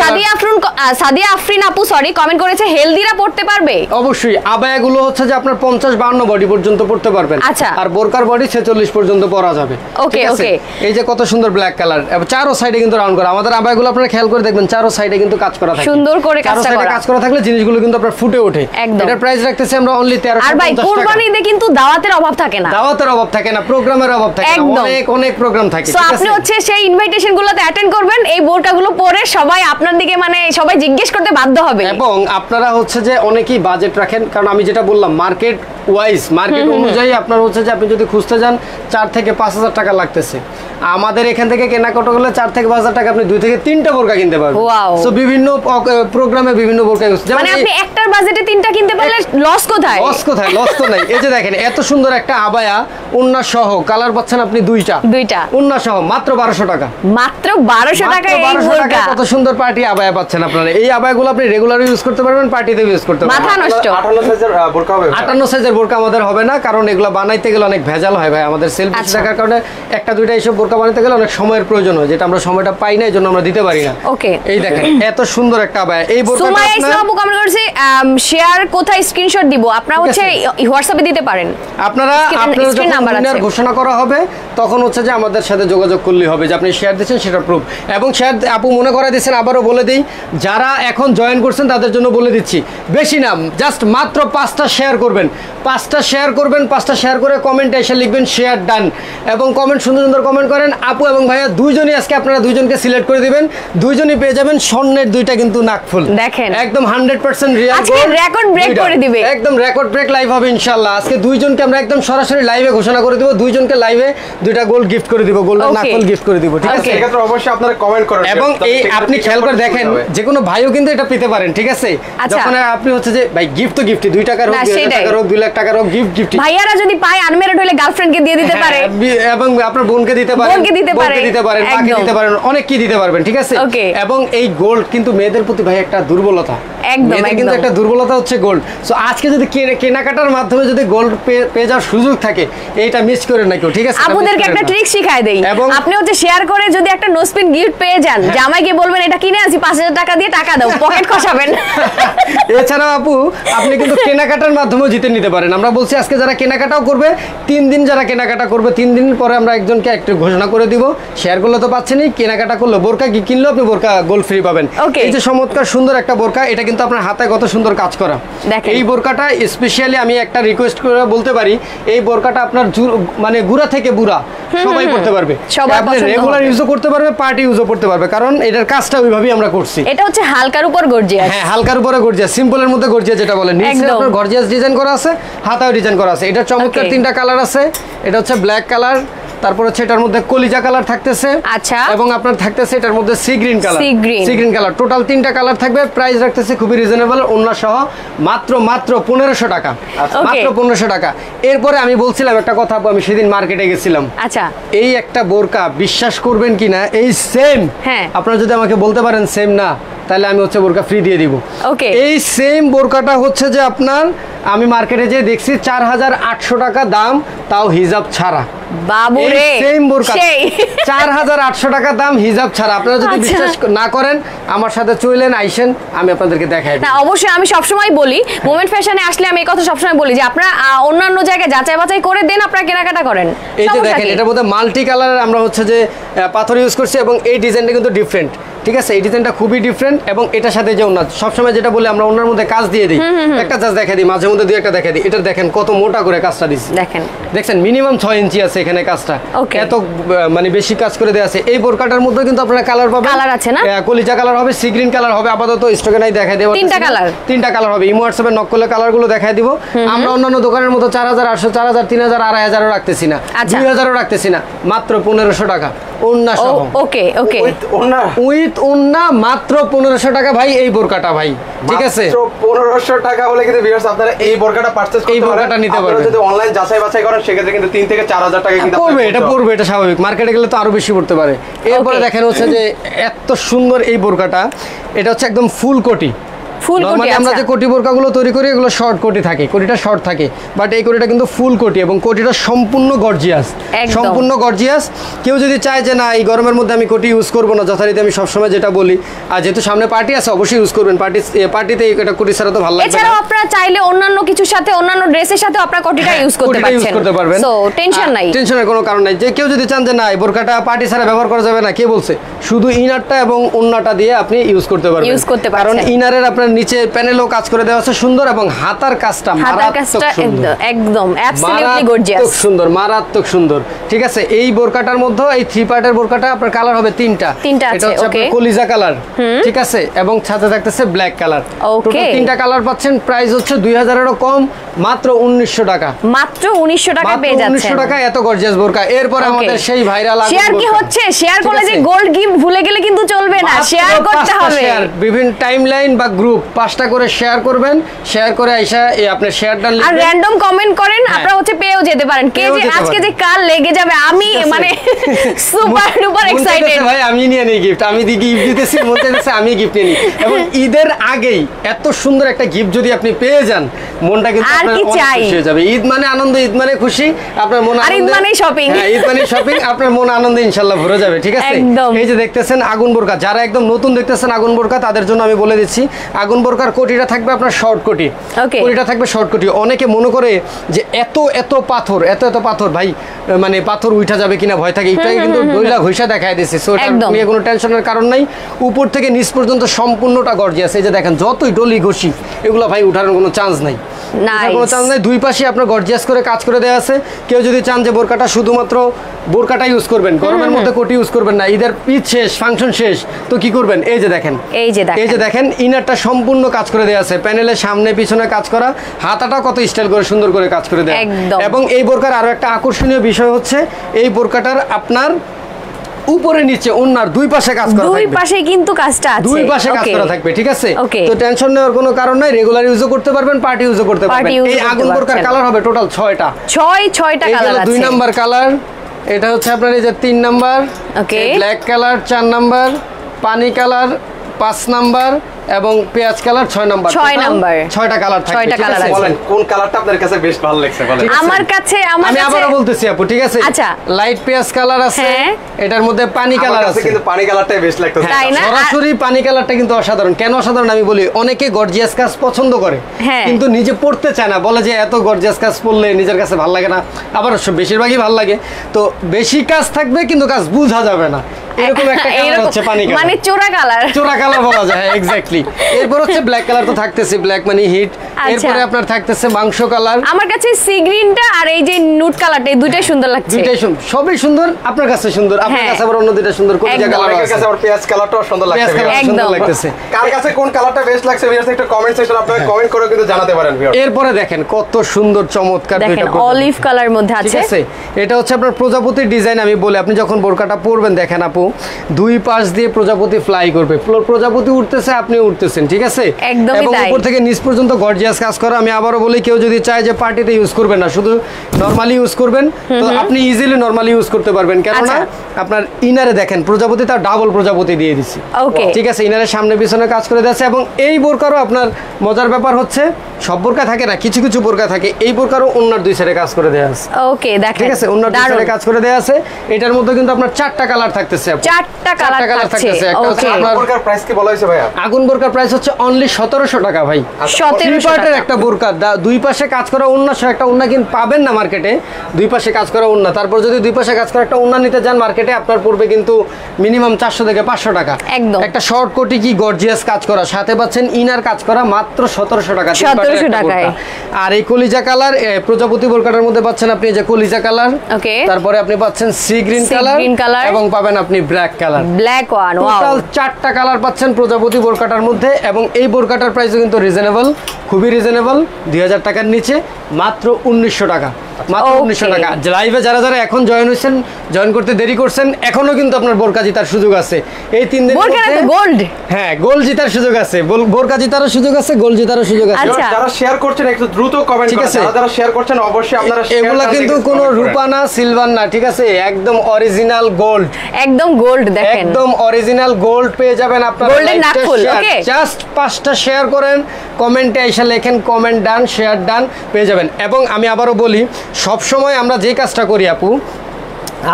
সাদিয়া আফরিন আপু সরি কমেন্ট করেছে হেলদিরা পড়তে পারবে? অবশ্যই। আবায়াগুলো হচ্ছে যে আপনার 50-52 বডি পর্যন্ত পড়তে পারবেন। আচ্ছা। আর বোরকার বডি 46 পর্যন্ত পরা যাবে। ওকে ওকে। এই যে কত সুন্দর ব্ল্যাক কালার এবং চারো সাইডে কিন্তু রাউন্ড করা। আমাদের আবায়াগুলো আপনারা খেয়াল করে দেখবেন চারো সাইডে কিন্তু কাজ করা থাকে, সুন্দর করে কাজ করা থাকলে জিনিসগুলো কিন্তু আপনার ফুটে ওঠে। এটার প্রাইস রাখতেছি আমরা অনলি 1350 টাকা। আর ভাই কুরবানিতে কিন্তু দাওয়াতের অভাব থাকে না, প্রোগ্রামের অভাব থাকে না, অনেক প্রোগ্রাম থাকে। সো আপনি হচ্ছে সেই ইনভাইটেশন গুলোতে অ্যাটেন্ড করবেন, এই বোরকাগুলো পরে সবাই আপনার দিকে মানে সবাই জিজ্ঞেস করতে বাধ্য হবে। এবং আপনারা হচ্ছে যে অনেকেই বাজেট রাখেন, কারণ আমি যেটা বললাম মার্কেট ওয়াইজ, মার্কেট অনুযায়ী আপনার হচ্ছে যে আপনি যদি খুঁজতে যান 4 থেকে 5,000 টাকা লাগতেছে। আমাদের এখান থেকে কেনাকাটা করলে 4 থেকে 5,000 টাকা আপনি 2 থেকে 3টা বোরকা কিনতে পারবেন। সো বিভিন্ন প্রোগ্রামে বিভিন্ন বোরকা ইউজ, মানে আপনি একটার বাজেটে 3টা কিনতে পারলে লস কোথায়? লস তো নাই। এই যে দেখেন এত সুন্দর একটা আবায়া ওন্না সহ কালার পাচ্ছেন আপনি দুইটা ওন্না সহ মাত্র 1200 টাকা। মাত্র 1200 টাকা এই বোরকা। কত সুন্দর পার্টি আবায়া পাচ্ছেন আপনারা। এই আবায়াগুলো আপনি রেগুলার ইউজ করতে পারবেন, পার্টিতে ইউজ করতে পারবেন। মাথা নষ্ট। 58 সাইজের বোরকা হবে? 58 সাইজের বোরকা আমাদের হবে না, কারণ এগুলো বানাইতে গেলে অনেক ভেজাল হয় ভাই। আমাদের সেল বেশি থাকার কারণে একটা দুইটা এইসব বোরকা বানাইতে গেলে অনেক সময়ের প্রয়োজন হয়, যেটা আমরা সময়টা পাই না, এজন্য আমরা দিতে পারি না। ওকে। এই দেখেন এত সুন্দর একটা আবায়া। এই বোরকাটা সুমাইয়া ইসলাম আপু কমেন্ট করেছে শেয়ার কোথায় স্ক্রিনশট দিব? আপনারা হচ্ছে হোয়াটসঅ্যাপে দিতে পারেন। আপনারা যখন উইনার ঘোষণা করা হবে তখন হচ্ছে যে আমাদের সাথে যোগাযোগ করলেই হবে যে আপনি শেয়ার দিচ্ছেন সেটা প্রুফ। এবং শেয়ার আপু মনে করাই দিচ্ছেন, আবারও বলে দিই যারা এখন জয়েন করছেন তাদের জন্য বলে দিচ্ছি, বেশি না, জাস্ট মাত্র 5টা শেয়ার করবেন। 5টা শেয়ার করবেন, 5টা শেয়ার করে কমেন্টে এসে লিখবেন শেয়ার ডান, এবং কমেন্ট সুন্দর সুন্দর কমেন্ট করেন। আপু এবং ভাইয়া দুইজনই আজকে আপনারা দুইজনকে সিলেক্ট করে দিবেন, দুইজনই পেয়ে যাবেন স্বর্ণের দুইটা কিন্তু নাকফুল। দেখেন একদম 100% রিয়েল, আজকে রেকর্ড ব্রেক করে দিবে, একদম রেকর্ড ব্রেক লাইভ হবে ইনশাআল্লাহ। আজকে দুইজনকে আমরা একদম সরাসরি লাইভে ঘোষণা করে দিব, দুইজনকে লাইভে দুইটা গোল্ড গিফট করে দিব, গোল্ডের নাকফুল গিফট করে দিব। ঠিক আছে, এক্ষেত্রে অবশ্যই আপনারা কমেন্ট করবেন। এবং এই আপনি খেয়াল করে দেখেন যে কোনো ভাইও কিন্তু এটা পেতে পারেন। ঠিক আছে, যখন আপনি হচ্ছে যে ভাই গিফট তো গিফট, 2 টাকার হোক, 2 টাকার হোক, 2 লাখ টাকার হোক, গিফট ভাইয়ারা যদি পায় আনমেরিড হলে গার্লফ্রেন্ডকে দিয়ে দিতে পারে, এবং আপনার বোনকে দিতে পারেন, মাকে দিতে পারেন, অনেক কি দিতে পারবেন। ঠিক আছে, এবং এই গোল্ড কিন্তু মেয়েদের প্রতি ভাই একটা দুর্বলতা, মেয়েদের কিন্তু একটা দুর্বলতা হচ্ছে গোল্ড। সো আজকে যদি কেনাকাটার মাধ্যমে যদি গোল্ড পেয়ে যাওয়ার সুযোগ থাকে, এইটা মিস করেন না কেউ। ঠিক আছে, আপনাদেরকে একটা ট্রিক শিখাই দেই, আপনি হচ্ছে শেয়ার করে যদি একটা নোসপিন গিফট পেয়ে যান, জামাইকে বলবেন এটা কিনে আসি 5000 টাকা দিয়ে টাকা দাও, পকেট খসাবেন। এছাড়া আপু আপনি কিন্তু কেনাকাটার মাধ্যমেও জিতে নিতে পারেন। আমরা বলছি আজকে যারা কেনাকাটাও করবে 3 দিন, যারা কেনাকাটা করবে 3 দিন পরে আমরা একজনকে একটা ঘোষণা করে দিব। শেয়ার করলে তো পাচ্ছেনই, কেনাকাটা করলে বোরকা কি কিনলো আপনি বোরকা গোল্ড ফ্রি পাবেন। এই যে চমৎকার সুন্দর একটা বোরকা, এটা কিন্তু আপনার হাতে কত সুন্দর কাজ করা। এই বোরকাটা স্পেশালি আমি একটা রিকোয়েস্ট করে বলতে পারি, এই বোরকাটা আপনার মানে গুড়া থেকে বুড়া সবাই পড়তে পারবে, আপনি রেগুলার ইউজও করতে পারবে, পার্টি ইউজও করতে পারবে, কারণ এটার কাজটা ওইভাবেই আমরা করছি। এটা হচ্ছে হালকার উপর গর্জিয়াস। হ্যাঁ, হালকার উপরে গর্জিয়াস, সিম্পলের মধ্যে গর্জিয়াস যেটা বলে, নিচে আপনার গর্জিয়াস ডিজাইন করা আছে, হাতাও ডিজাইন করা আছে। এটা চমৎকার 3টা কালার আছে। এটা হচ্ছে ব্ল্যাক কালার, তারপর হচ্ছে এটার মধ্যে কলিজা কালার থাকতেছে, আচ্ছা, এবং আপনার থাকতেছে এটার মধ্যে sea green colour, sea green colour. Total 3টা কালার থাকবে। প্রাইস রাখতেছে খুবই রিজনেবল, ওন্না সহ মাত্র 1500 টাকা, মাত্র 1500 টাকা। এরপরে আমি বলছিলাম একটা কথা, আমি সেদিন মার্কেটে গেছিলাম, আচ্ছা, এই একটা বোরকা বিশ্বাস করবেন কিনা, এই সেম, আপনারা যদি আমাকে বলতে পারেন সেম না, তাহলে আমি হচ্ছে বোরকা ফ্রি দিয়ে দিব। এই সেম বোরকাটা হচ্ছে যে আপনার আমি মার্কেটে যে দেখছি 4800 টাকা দাম, তাও হিজাব ছাড়া। বাবুরে, সেম বোরকা 4800 টাকা দাম হিজাব ছাড়া। আপনারা যদি বিশ্বাস না করেন আমার সাথে চলেন, আইসেন, আমি আপনাদেরকে দেখাই। না অবশ্যই, আমি সবসময় বলি মোমেন্ট ফ্যাশনে আসলে আমি এই কথা সবসময় বলি যে আপনারা অন্যান্য জায়গায় যাচাই বাছাই করে দেন, আপনারা কেনাকাটা করেন। এই যে দেখেন এটার মধ্যে মাল্টি কালার আমরা হচ্ছে যে পাথর ইউজ করছি, এবং এই ডিজাইনটা কিন্তু ডিফারেন্ট। ঠিক আছে, এই ডিজাইনটা খুবই ডিফারেন্ট, এবং এটার সাথে যে ওন্না সবসময় যেটা বলি আমরা ওন্নার মধ্যে কাজ দিয়ে দিই, একটা কাজ দেখা দিই, মাঝে মধ্যে 2-1টা দেখা দিই। এটা দেখেন কত মোটা করে কাজটা দিচ্ছি, দেখছেন মিনিমাম 6 ইঞ্চি আছে এখানে কাজটা, এত মানে বেশি কাজ করে দেওয়া আছে। এই বোরকাটার মধ্যে কিন্তু আপনারা কালার পাবেন, কালার আছে না, কলিজা কালার হবে, সি গ্রিন কালার হবে, আপাতত স্টকে নাই, দেখা দেব 3টা কালার হবে। ইমো হোয়াটসঅ্যাপে নক করলে কালারগুলো দেখাই দিব। আমরা অন্যান্য দোকানের মতো 4800, 4000, 3000, 2500 রাখতেছি না, 2000 রাখতেছি না, মাত্র 1500 টাকা ওন্না সহ। ওকে ওকে, উইথ ওন্না মাত্র 1500 টাকা ভাই এই বোরকাটা ভাই। ঠিক আছে, 1500 টাকা হলে কিন্তু ভিউয়ার্স আপনারা এই বোরকাটা পারচেজ করতে পারেন। এই বোরকাটা নিতে পারবেন। আপনারা যদি অনলাইন যাচাই বাছাই করেন সেক্ষেত্রে কিন্তু 3 থেকে 4000 টাকা কিন্তু পড়বে, এটা পড়বে, এটা স্বাভাবিক। মার্কেটে গেলে তো আরো বেশি পড়তে পারে। এরপরে দেখেন হচ্ছে যে এত সুন্দর এই বোরকাটা, এটা হচ্ছে একদম ফুল কোটি, নরমালি আমরা যে কোটি বোরকাগুলো তৈরি করি এগুলো শর্ট কোটি থাকে, কোটিটা শর্ট থাকে, বাট এই কোটিটা কিন্তু ফুল কোটি এবং কোটিটা সম্পূর্ণ গর্জিয়াস, সম্পূর্ণ গর্জিয়াস। কেউ যদি চায় যে না এই গরমের মধ্যে আমি কোটি ইউজ করবো না, যথারীতি আমি সবসময় যেটা বলি, আর যেহেতু সামনে পার্টি আছে অবশ্যই ইউজ করবেন, পার্টিতে এটা কোটি ছাড়া তো ভালো লাগবে না। এছাড়াও আপনারা চাইলে অন্যান্য কিছুর সাথে অন্যান্য ড্রেসের সাথে আপনারা কোটিটা ইউজ করতে পারবেন, সো টেনশন নাই, টেনশনের কোনো কারণ নাই। যে কেউ যদি চান যে না এই বোরকাটা পার্টি ছাড়া ব্যবহার করা যাবে না, কে বলছে? শুধু ইনারটা এবং ওন্নাটা দিয়ে আপনি ইউজ করতে পারবেন, কারণ ইনারের আপনার নিচে প্যানেলও কাজ করে দেওয়া আছে সুন্দর এবং হাতার কাজটা মারাত্মক সুন্দর, একদম অ্যাবসলিউটলি গর্জিয়াস, সুন্দর, মারাত্মক সুন্দর। ঠিক আছে, এই বোরকাটার মধ্যে এই 3 পার্টের বোরকাটা আপনার কালার হবে তিনটা আছে, ওকে, কলিজা কালার, ঠিক আছে, এবং সাথে থাকতেছে ব্ল্যাক কালার। ওকে, তিনটা কালার পাচ্ছেন, প্রাইস হচ্ছে 2000 এরও কম, মাত্র 1900 টাকা, মাত্র 1900 টাকা পেয়ে যাচ্ছেন, 1900 টাকা এত গর্জিয়াস বোরকা। এরপর আমাদের সেই ভাইরাল শেয়ার কি হচ্ছে, শেয়ার করলে যে গোল্ড গিফট ভুলে গেলে কিন্তু চলবে না, শেয়ার করতে হবে। বিভিন্ন টাইমলাইন বা গ্রুপ 5টা করে শেয়ার করবেন, শেয়ার করে আইসা এই আপনি শেয়ারটা লিখবেন আর র‍্যান্ডম কমেন্ট করেন, আপনারা হচ্ছে পেয়েও যেতে পারেন। কে যে আজকে যে কাল লেগে যাবে, আমি মানে সুপার ডুপার এক্সাইটেড ভাই, আমি নিয়ে নেই গিফট, আমি দি গিফট দিতেছি, মনে হচ্ছে আমি গিফট নিই। এবং ঈদের আগেই এত সুন্দর একটা গিফট যদি আপনি পেয়ে যান, মনটা কিন্তু আপনার অনেক খুশি হয়ে যাবে। ঈদ মানে আনন্দ, ঈদ মানে খুশি, আপনার মন আনন্দ, ঈদ মানে শপিং, হ্যাঁ ঈদ মানে শপিং, আপনার মন আনন্দে ইনশাআল্লাহ ভরে যাবে। ঠিক আছে, এই যে দেখতেছেন আগুন বোরকা, যারা একদম নতুন দেখতেছেন আগুন বোরকা, তাদের জন্য আমি বলে দিচ্ছি আগুন বোরকার কোটিটা থাকবে আপনার শর্ট কোটি, কোটিটা থাকবে শর্ট কোটি। অনেকে মনে করে যে এত এত পাথর, এত এত পাথর, ভাই মানে পাথর উঠা যাবে কিনা ভয় থাকে, এটাই কিন্তু দইলা ঘষা দেখায় দিয়েছে, সো এটা নিয়ে কোনো টেনশনের কারণ নাই। উপর থেকে নিচ পর্যন্ত সম্পূর্ণটা গর্জিয়াস। এই যে দেখেন যতই ডলি ঘষি এগুলো ভাই উঠানোর কোনো চান্স নাই, কোনো চান্স নাই। দুই পাশে আপনার গর্জিয়াস করে কাজ করে দেওয়া আছে। কেউ যদি চান যে বোরকাটা শুধুমাত্র বোরকাটা ইউজ করবেন, গরমের মধ্যে কোটি ইউজ করবেন না, ঈদের ঈদ শেষ, ফাংশন শেষ, তো কি করবেন? এই যে দেখেন, এই যে দেখেন ইনারটা সম্পূর্ণ কাজ করে দেওয়া আছে, প্যানেলের সামনে পিছনে কাজ করা, হাতাটা কত স্টাইল করে সুন্দর করে কাজ করে দেওয়া। এবং এই বোরকার আরো একটা আকর্ষণীয় বিষয় হচ্ছে এই বোরকাটার আপনার উপরে নিচে ওন্নার দুই পাশে কাজ করা থাকবে, দুই পাশে কিন্তু কাজটা আছে, দুই পাশে কাজ করা থাকবে। ঠিক আছে, তো টেনশন নেওয়ার কোনো কারণ নাই, রেগুলার ইউজও করতে পারবেন, পার্টি ইউজও করতে পারবেন। এই আগুন বোরকার কালার হবে টোটাল 6টা, 6টা কালার আছে। 2 নাম্বার কালার, এটা হচ্ছে আপনার এই যে 3 নাম্বার, ওকে, ব্ল্যাক কালার 4 নাম্বার, পানি কালার 5 নাম্বার এবং পেঁয়াজ কালার 6 নাম্বার, 6টা কালার থাকে। 6টা কালার আছে। বলেন কোন কালারটা আপনার কাছে বেশ ভালো লাগছে বলেন। আমার কাছে আমি আবারো বলতেছি আপু, ঠিক আছে, আচ্ছা লাইট পেঁয়াজ কালার আছে, এটার মধ্যে পানি কালার আছে, কিন্তু পানি কালারটাই বেশ লাগতেছে, তাই না? সরাসরি পানি কালারটা কিন্তু অসাধারণ। কেন অসাধারণ আমি বলি, অনেকে গর্জিয়াস কাজ পছন্দ করে কিন্তু নিজে পড়তে চায় না, বলে যে এত গর্জিয়াস কাজ পড়লে নিজের কাছে ভালো লাগে না, আবার বেশিরভাগই ভালো লাগে। তো বেশি কাজ থাকবে কিন্তু কাজ বোঝা যাবে না, এরকম একটা কালার হচ্ছে পানি কালার, মানে চোরা কালার বলা যায়, এক্স্যাক্টলি। এরপর হচ্ছে ব্ল্যাক কালার তো থাকতেছে, ব্ল্যাক মানে হিট। এরপরে আপনার থাকতেছে মাংস কালার। আমার কাছে সি গ্রিনটা আর এই যে নুট কালারটা, এই দুইটাই সুন্দর লাগছে, দুইটাই সবই সুন্দর। আপনার কাছে সুন্দর, আপনার কাছে আবার অন্য দুইটা সুন্দর, কলিজা কালার আছে, আমার কাছে আবার পেঁয়াজ কালারটাও সুন্দর লাগছে, সুন্দর লাগতেছে। কার কাছে কোন কালারটা বেস্ট লাগছে ভিউয়ার্স একটু কমেন্ট সেকশনে আপনারা কমেন্ট করে কিন্তু জানাতে পারেন ভিউয়ার্স। এরপরে দেখেন কত সুন্দর চমৎকার দুইটা অলিভ কালার মধ্যে আছে, ঠিক আছে। এটা হচ্ছে আপনার প্রজাপতির ডিজাইন। আমি বলি আপনি যখন বোরকাটা পরবেন, দেখেন আপু দুই পাশ দিয়ে প্রজাপতি ফ্লাই করবে, প্রজাপতি উঠতেছে, আপনি উঠতেছেন, ঠিক আছে, এবং উপর থেকে নিচ পর্যন্ত গর্জিয়াস কাজ করা। আমি আবারও বলি, কেউ যদি চায় যে পার্টিতে ইউজ করবেন না, শুধু নরমালি ইউজ করবেন, তো আপনি ইজিলি নরমালি ইউজ করতে পারবেন। কেননা আপনার ইনারে দেখেন প্রজাপতি, তার ডাবল প্রজাপতি দিয়ে দিছি, ঠিক আছে, ইনারের সামনে পিছনে কাজ করে দিয়েছে। এবং এই বোরকারও আপনার মজার ব্যাপার হচ্ছে, সব বোরকা থাকে না, কিছু কিছু বোরকা থাকে, এই বোরকারও ওন্নার দুই সাইডে কাজ করে দেয়া আছে, ওকে দেখেন, ঠিক আছে, ওন্নার দুই সাইডে কাজ করে দেয়া আছে। এটার মধ্যে কিন্তু আপনার 4টা কালার থাকতেছে, 4টা কালার থাকছে। একটা হচ্ছে আপনার বোরকার প্রাইস কি বলা হয়েছে ভাইয়া? আগুন বোরকার প্রাইস হচ্ছে অনলি 1700 টাকা ভাই। 1700 পার্টের একটা বোরকা, দুই পাশে কাজ করা ওন্না সহ একটা ওন্না কিন্তু পাবেন না মার্কেটে, দুই পাশে কাজ করা ওন্না। তারপর যদি দুই পাশে কাজ করা একটা ওন্না নিতে যান মার্কেটে, আপনার পড়বে কিন্তু মিনিমাম 400 থেকে 500 টাকা। একদম একটা শর্ট কোটি কি গর্জিয়াস কাজ করা, সাথে পাচ্ছেন ইনার কাজ করা মাত্র 1700 টাকা, 1700 টাকায়। আর এই কলিজা কালার প্রজাপতি বোরকাটার মধ্যে পাচ্ছেন আপনি যে কলিজা কালার, ওকে, তারপরে আপনি পাচ্ছেন সি গ্রিন কালার এবং পাবেন আপনি black colour, black one. Total 4টা কালার পাচ্ছেন প্রজাপতি বোরকাটার মধ্যে। এবং এই বোরকাটার প্রাইসও কিন্তু রিজনেবল, খুবই রিজনেবল, 2000 টাকার নিচে মাত্র 1900 টাকা, মাত্র 1900 টাকা। লাইভে যারা যারা এখন জয়েন করতে দেরি করছেন, এখনো কিন্তু আপনার বোরকা জিতার সুযোগ আছে। এই 3 দিনের মধ্যে গোল্ড, হ্যাঁ গোল্ড জিতার সুযোগ আছে, বোরকা জিতারও সুযোগ আছে, গোল্ড জিতারও সুযোগ আছে। যারা শেয়ার করছেন একটু দ্রুত কমেন্ট করুন, যারা শেয়ার করছেন অবশ্যই আপনারা শেয়ার এগুলা কিন্তু কোনো রূপা না, সিলভার না, ঠিক আছে, একদম অরিজিনাল গোল্ড, একদম গোল্ড। দেখেন একদম অরিজিনাল গোল্ড পেয়ে যাবেন আপনারা। গোল্ডের নাকফুল। ওকে, জাস্ট 5টা শেয়ার করেন, কমেন্টে এসে লেখেন কমেন্ট ডান, শেয়ার ডান, পেয়ে যাবেন। এবং আমি আবারও বলি, সব সময় আমরা যে কাজটা করি আপু,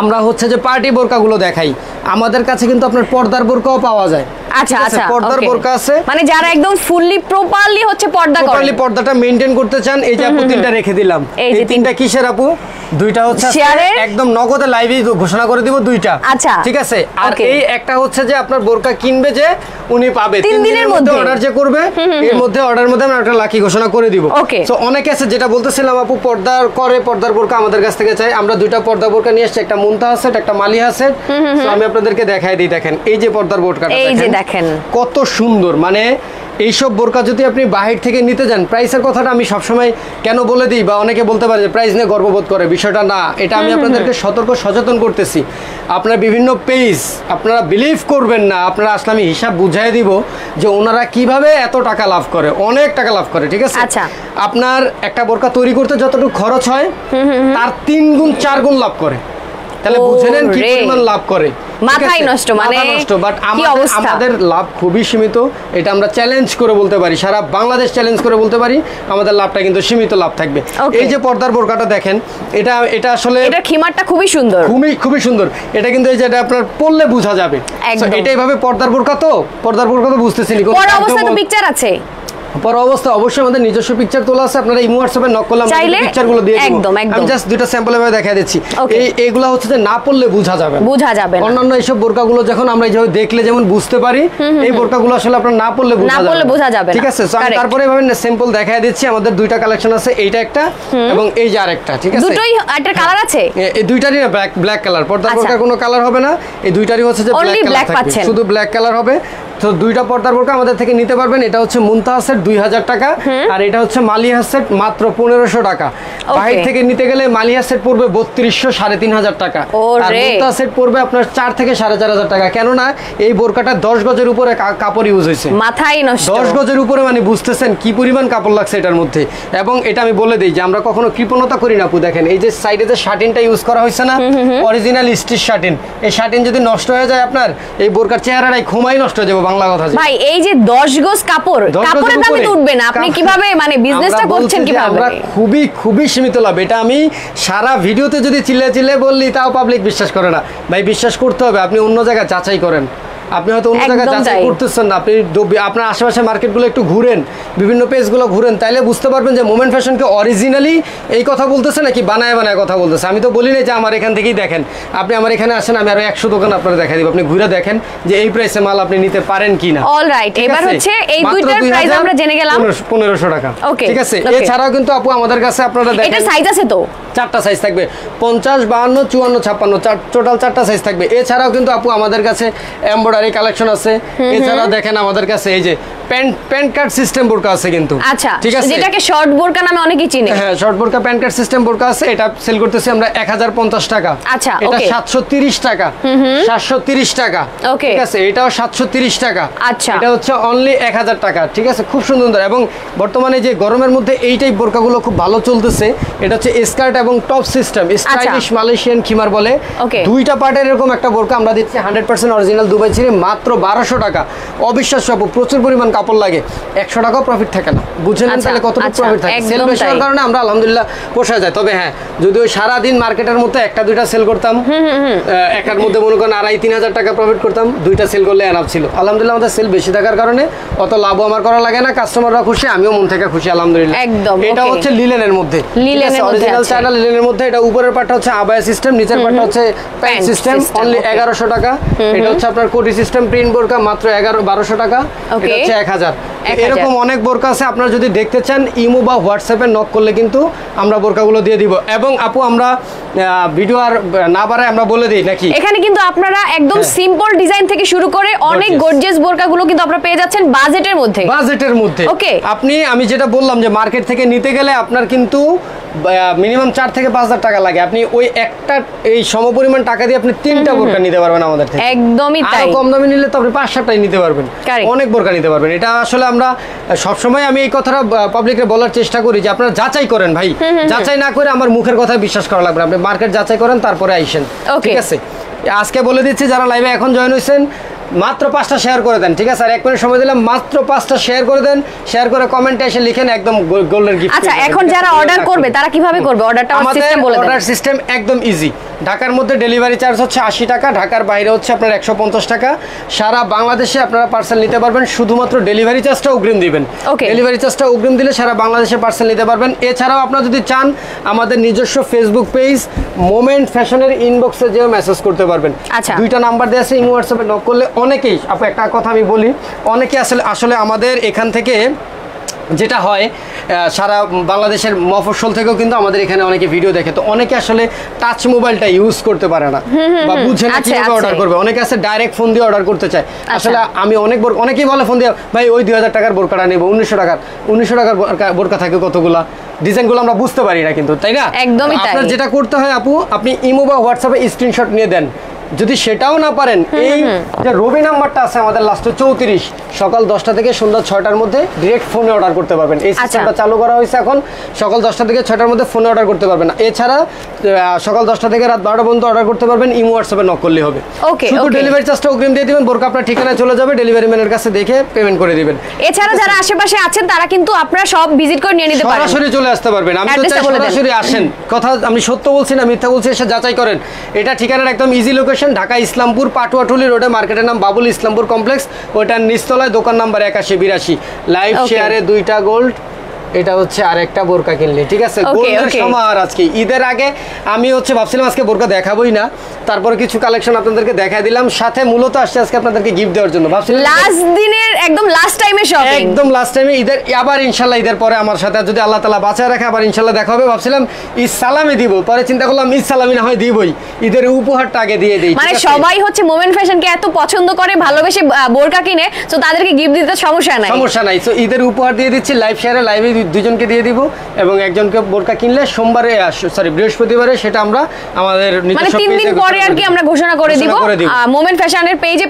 আমরা হচ্ছে যে পার্টি বোরকাগুলো দেখাই, আমাদের কাছে কিন্তু আপনার পর্দার বোরকাও পাওয়া যায়। আচ্ছা আচ্ছা, পর্দার বোরকা আছে, মানে যারা একদম ফুললি প্রপারলি হচ্ছে পর্দা করে, প্রপারলি পর্দাটা মেইনটেইন করতে চান। এই যে আপু 3টা রেখে দিলাম, এই 3টা কিসের আপু? 2টা হচ্ছে একদম নগদে লাইভে ঘোষণা করে দিব 2টা। আচ্ছা ঠিক আছে। আর এই একটা হচ্ছে যে আপনার বোরকা কিনবে যে উনি পাবে 3 দিনের মধ্যে, অর্ডার যে করবে এর মধ্যে, অর্ডারের মধ্যে আমরা একটা লাকি ঘোষণা করে দিব। সো অনেকে আছে যেটা বলতেছিলাম আপু, পর্দার করে, পর্দার বোরকা আমাদের কাছ থেকে চাই। আমরা 2টা পর্দা বোরকা নিয়ে আসছি, একটা মুনতাহা সেট, একটা মালিহা সেট। সো আমি আপনাদেরকে দেখাই দিই। দেখেন এই যে পর্দার বোরকাটা, এই যে দেখেন কত সুন্দর। মানে এইসব বোরকা যদি আপনি বাহির থেকে নিতে যান, প্রাইসের কথাটা আমি সবসময় কেন বলে দিই, বা অনেকে বলতে পারে যে প্রাইস নিয়ে গর্ববোধ করে, বিষয়টা না। এটা আমি আপনাদেরকে সচেতন করতেছি। আপনার বিভিন্ন পেজ, আপনারা বিলিভ করবেন না, আপনারা আসলে আমি হিসাব বুঝাই দিব যে ওনারা কিভাবে এত টাকা লাভ করে, অনেক টাকা লাভ করে। ঠিক আছে, আপনার একটা বোরকা তৈরি করতে যতটুকু খরচ হয় তার 3 গুণ 4 গুণ লাভ করে। তাহলে বুঝে নেন কি পরিমাণ লাভ করে। মাথায় নষ্ট, মানে বাট আমাদের লাভ খুবই সীমিত। এটা আমরা চ্যালেঞ্জ করে বলতে পারি, সারা বাংলাদেশ চ্যালেঞ্জ করে বলতে পারি, আমাদের লাভটা কিন্তু সীমিত লাভ থাকবে। এই যে পর্দার বোরকাটা দেখেন, এটা আসলে এটা খিমারটা খুবই সুন্দর, খুবই সুন্দর। এটা কিন্তু এই যে এটা আপনার পরলে বোঝা যাবে। এটা এইভাবে পর্দার বোরকা তো বুঝতেছেন, পরে অবস্থা তো পিকচার আছে, পর অবস্থা অবশ্যই আমাদের নিজস্ব পিকচার তোলা আছে। আপনারা ইমো হোয়াটসঅ্যাপে নক করলে আমরা পিকচারগুলো দিয়ে দেব। আমি জাস্ট 2টা স্যাম্পল এভাবে দেখাই দিচ্ছি। এইগুলো হচ্ছে যে না পড়লে বোঝা যাবে না। অন্যান্য এইসব বোরকাগুলো যখন আমরা এইভাবে দেখলে যেমন বুঝতে পারি, এই বোরকাগুলো আসলে আপনারা না পড়লে বোঝা যাবে। ঠিক আছে, আমি তারপরে এভাবে স্যাম্পল দেখাই দিচ্ছি। আমাদের 2টা কালেকশন আছে, এইটা একটা এবং এই যে আরেকটা। ঠিক আছে, দুটোই একটা কালার আছে, এই দুইটারই ব্ল্যাক কালার। পর্দার বোরকার কোনো কালার হবে না, এই দুইটারই হচ্ছে যে ব্ল্যাক কালার থাকবে, শুধু ব্ল্যাক কালার হবে। তো 2টা পর্দার বোরকা আমাদের থেকে নিতে পারবেন। এটা হচ্ছে মুনতাহা সেট 2000 টাকা, আর এটা হচ্ছে মালিহা সেট মাত্র 1500 টাকা। বাইরে থেকে নিতে গেলে মালিহা সেট পড়বে 3200, 3500 টাকা, আর মুনতাহা সেট পড়বে আপনার 4 থেকে 4500 টাকা। কেননা এই বোরকাটা 10 গজের উপরে কাপড় ইউজ হয়েছে, মাথায় নষ্ট। 10 গজের উপরে, মানে বুঝতেছেন কি পরিমাণ কাপড় লাগছে এটার মধ্যে। এবং এটা আমি বলে দিই যে আমরা কখনো কৃপণতা করি না আপু। দেখেন এই যে সাইডে যে শার্টিনটা ইউজ করা হয়েছে না, অরিজিনাল স্টিচ শার্টিন। এই শার্টিন যদি নষ্ট হয়ে যায়, আপনার এই বোরকার চেহারাটাই ঘুমাই নষ্ট হয়ে যাবে। বাংলা কথা ভাই, এই যে 10 গজ কাপড়ের দামে তো উঠবে না। আপনি কিভাবে মানে বিজনেসটা করছেন কিভাবে? আমরা খুবই সীমিত লাভ। এটা আমি সারা ভিডিওতে যদি চিল্লে বললি তাও পাবলিক বিশ্বাস করে না। ভাই বিশ্বাস করতে হবে, আপনি অন্য জায়গায় যাচাই করেন। আপনি হয়তো অন্য জায়গায় যাচাই করতেছেন না, আপনি আপনার আশেপাশে মার্কেটগুলো একটু ঘুরেন, বিভিন্ন পেজগুলো ঘুরেন, তাইলে বুঝতে পারবেন যে মোমেন্ট ফ্যাশনকে অরিজিনালি এই কথা বলতেছে নাকি বানায় কথা বলতেছে। আমি তো বলি না যে আমার এখান থেকেই দেখেন, আপনি আমার এখানে আসেন, আমি আরো 100 দোকান আপনারা দেখাই দিব, আপনি ঘুরে দেখেন যে এই প্রাইসে মাল আপনি নিতে পারেন কিনা। অলরাইট, এবার হচ্ছে এই দুইটার প্রাইস আমরা জেনে গেলাম, 1500 টাকা। ঠিক আছে, এছাড়াও কিন্তু আপু আমাদের কাছে আপনারা দেখেন, এটা সাইজ আছে তো 4টা সাইজ থাকবে, 50, 52, 54, 56, টোটাল 4টা সাইজ থাকবে। এছাড়াও কিন্তু আপু আমাদের কাছে এমব্রয়ডারি কালেকশন আছে। এছাড়াও দেখেন আমাদের কাছে এই যে প্যান্ট কাট সিস্টেম বোরকা আছে কিন্তু। আচ্ছা, ঠিক আছে, যেটাকে শর্ট বোরকা নামে অনেকেই চিনে। হ্যাঁ, শর্ট বোরকা প্যান্ট কাট সিস্টেম বোরকা আছে। এটা সেল করতেছি আমরা 1050 টাকা। আচ্ছা, এটা 730 টাকা, 730 টাকা। ঠিক আছে, এটাও 730 টাকা। আচ্ছা, এটা হচ্ছে অনলি 1000 টাকা। ঠিক আছে, খুব সুন্দর। এবং বর্তমানে যে গরমের মধ্যে এই টাইপ বোরকাগুলো খুব ভালো চলতেছে। এটা হচ্ছে স্কার্ট এবং টপ সিস্টেম, স্টাইলিশ মালয়েশিয়ান খিমার বলে। 2টা পার্টের এরকম একটা বোরকা আমরা দিচ্ছি 100% অরিজিনাল দুবাই ছিঁড়ে মাত্র 1200 টাকা। অবিশ্বাস্য আপু, প্রচুর পরিমাণ কাপড় লাগে, 100 টাকাও প্রফিট থাকে না। বুঝলেন তাহলে কতটুকু প্রফিট থাকে? সেল বেশি হওয়ার কারণে আমরা আলহামদুলিল্লাহ পোষা যায়। তবে হ্যাঁ, যদি ওই সারাদিন মার্কেটের মধ্যে 1টা-2টা সেল করতাম, একটার মধ্যে মনে করেন 2500-3000 টাকা প্রফিট করতাম, 2টা সেল করলে এনাফ ছিল। আলহামদুলিল্লাহ আমাদের সেল বেশি থাকার কারণে অত লাভও আমার করা লাগে না, কাস্টমাররা খুশি, আমিও মন থেকে খুশি আলহামদুলিল্লাহ। এটা হচ্ছে লিলেনের মধ্যে, অরিজিনাল চায়না লিলেনের মধ্যে। এটা উপরের পার্টটা হচ্ছে আবায়া সিস্টেম, নিচের পার্টটা হচ্ছে প্যান্ট সিস্টেম, অনলি 1100 টাকা। এটা হচ্ছে আপনার কোটি সিস্টেম প্রিন্ট বোরকা মাত্র 1200 টাকা। এটা হচ্ছে 1000 এরকম অনেক বোরকা আছে আপনারা যদি দেখতে চান ইমো বা হোয়াটসঅ্যাপে নক করলে কিন্তু আমরা বোরকাগুলো দিয়ে দিব এবং আপু আমরা ভিডিও আর না বাড়ায় আমরা বলে দিই নাকি এখানে কিন্তু আপনারা একদম সিম্পল ডিজাইন থেকে শুরু করে অনেক গর্জিয়াস বোরকাগুলো কিন্তু আপনারা পেয়ে যাচ্ছেন বাজেটের মধ্যে ওকে আপনি আমি যেটা বললাম যে মার্কেট থেকে নিতে গেলে আপনার কিন্তু মিনিমাম 4 থেকে 5000 টাকা লাগে আপনি ওই একটা এই সমপরিমাণ টাকা দিয়ে আপনি 3টা বোরকা নিতে পারবেন আমাদের থেকে একদমই তাই আর কম দামে নিলে তো আপনি 5-7টাই নিতে পারবেন অনেক বোরকা নিতে পারবেন এটা আসলে আমরা সব সময় আমি এই কথাটা পাবলিককে বলার চেষ্টা করি যে আপনারা যাচাই করেন ভাই যাচাই না করে আমার মুখের কথা বিশ্বাস করা লাগবে আপনি মার্কেট যাচাই করেন তারপরে আইসেন ঠিক আছে আজকে বলে দিচ্ছি যারা লাইভে এখন জয়েন হয়েছেন মাত্র 5টা শেয়ার করে দেন ঠিক আছে আর 1 মিনিট সময় দিলাম মাত্র 5টা শেয়ার করে দেন শেয়ার করে কমেন্টে এসে লিখেন একদম গোল্ডের গিফট আচ্ছা এখন যারা অর্ডার করবে তারা কিভাবে করবে অর্ডারটা সিস্টেম বলে দেন অর্ডার সিস্টেম একদম ইজি ঢাকার মধ্যে ডেলিভারি চার্জ হচ্ছে 80 টাকা ঢাকার বাইরে হচ্ছে আপনার 150 টাকা সারা বাংলাদেশে আপনারা পার্সেল নিতে পারবেন শুধুমাত্র ডেলিভারি চার্জটা অগ্রিম দিবেন ডেলিভারি চার্জটা অগ্রিম দিলে সারা বাংলাদেশে পার্সেল নিতে পারবেন এছাড়াও আপনারা যদি চান আমাদের নিজস্ব ফেসবুক পেজ মোমেন্ট ফ্যাশনের ইনবক্সে যেও মেসেজ করতে পারবেন দুইটা নাম্বার দেওয়া আছে ইমো হোয়াটসঅ্যাপে নক করলে অনেকেই আপু একটা কথা আমি বলি অনেকে আসলে আমাদের এখান থেকে যেটা হয় সারা বাংলাদেশের মফস্বল থেকেও কিন্তু আমাদের এখানে অনেকে ভিডিও দেখে তো অনেকে আসলে টাচ মোবাইলটা ইউজ করতে পারে না বা বুঝে না কিভাবে অর্ডার করবে অনেকে আছে ডাইরেক্ট ফোন দিয়ে অর্ডার করতে চায় আসলে আমি অনেকেই বলে ফোন দিয়ে ভাই ওই 2000 টাকার বোরকাটা নেব 1900 টাকার বোরকা থাকে কতগুলা ডিজাইনগুলো আমরা বুঝতে পারি না কিন্তু তাই না একদমই তাই আপনার যেটা করতে হয় আপু আপনি ইমো বা হোয়াটসঅ্যাপে স্ক্রিনশট নিয়ে দেন যদি সেটাও না পারেন এই যে রবি নাম্বারটা আছে আমাদের লাস্টে 34 সকাল 10টা থেকে সন্ধ্যা 6টার মধ্যে ডাইরেক্ট ফোনে অর্ডার করতে পারবেন এই সিস্টেমটা চালু করা হয়েছে এখন সকাল 10টা থেকে 6টার মধ্যে ফোনে অর্ডার করতে পারবেন এছাড়া সকাল 10টা থেকে রাত 12টা পর্যন্ত অর্ডার করতে পারবেন ইমো হোয়াটসঅ্যাপে নক করলে হবে শুধু ডেলিভারি চার্জটা অগ্রিম দিয়ে দিবেন বোরকা আপনার ঠিকানায় চলে যাবে ডেলিভারি ম্যানের কাছে দেখে পেমেন্ট করে দিবেন এছাড়া যারা আশেপাশে আছেন তারা কিন্তু আপনারা সব ভিজিট করে নিয়ে নিতে পারেন সরাসরি চলে আসতে পারবেন আমি তো চাই সরাসরি আসেন কথা আমি সত্য বলছি না মিথ্যা বলছি এসে যাচাই করেন এটা ঠিকানার একদম ইজি লোকেশন ঢাকা ইসলামপুর পাটুয়াটুলি রোডে মার্কেটের নাম বাবুল ইসলামপুর কমপ্লেক্স ওটার নিচতলায় দোকান নাম্বার 8182 লাইভ শেয়ারে 2টা গোল্ড এটা হচ্ছে আরেকটা বোরকা কিনলে ঠিক আছে গোল্ডের সমাহার আজকে ঈদের আগে আমি হচ্ছে ভাবছিলাম আজকে বোরকা দেখাবোই না তারপরে কিছু কালেকশন আপনাদেরকে দেখাই দিলাম সাথে মূলত আসছে আজকে আপনাদেরকে গিফট দেওয়ার জন্য ভাবছিলাম লাস্ট দিনের একদম লাস্ট টাইমে শপিং একদম লাস্ট টাইমে ঈদের আবার ইনশাআল্লাহ ঈদের পরে আমার সাথে যদি আল্লাহ তাআলা বাঁচায় রাখে আবার ইনশাআল্লাহ দেখা হবে ভাবছিলাম ঈদ সালামি দিব পরে চিন্তা করলাম ঈদ সালামি না হয় দিবই ঈদের উপহারটা আগে দিয়ে দেই মানে সবাই হচ্ছে মোমেন্ট ফ্যাশনকে এত পছন্দ করে ভালোবেসে বোরকা কিনে সো তাদেরকে গিফট দিতে সমস্যা নাই সো ঈদের উপহার দিয়ে দিচ্ছি লাইভ শেয়ারে লাইভে দুজনকে দিয়ে দিব এবং একজনকে বোরকা কিনলে সোমবারে বৃহস্পতিবারে সেটা আমরা আমাদের নিজস্ব পেজে 3 দিন পরে আর কি আমরা ঘোষণা করে দিব মোমেন্ট ফ্যাশনের পেজে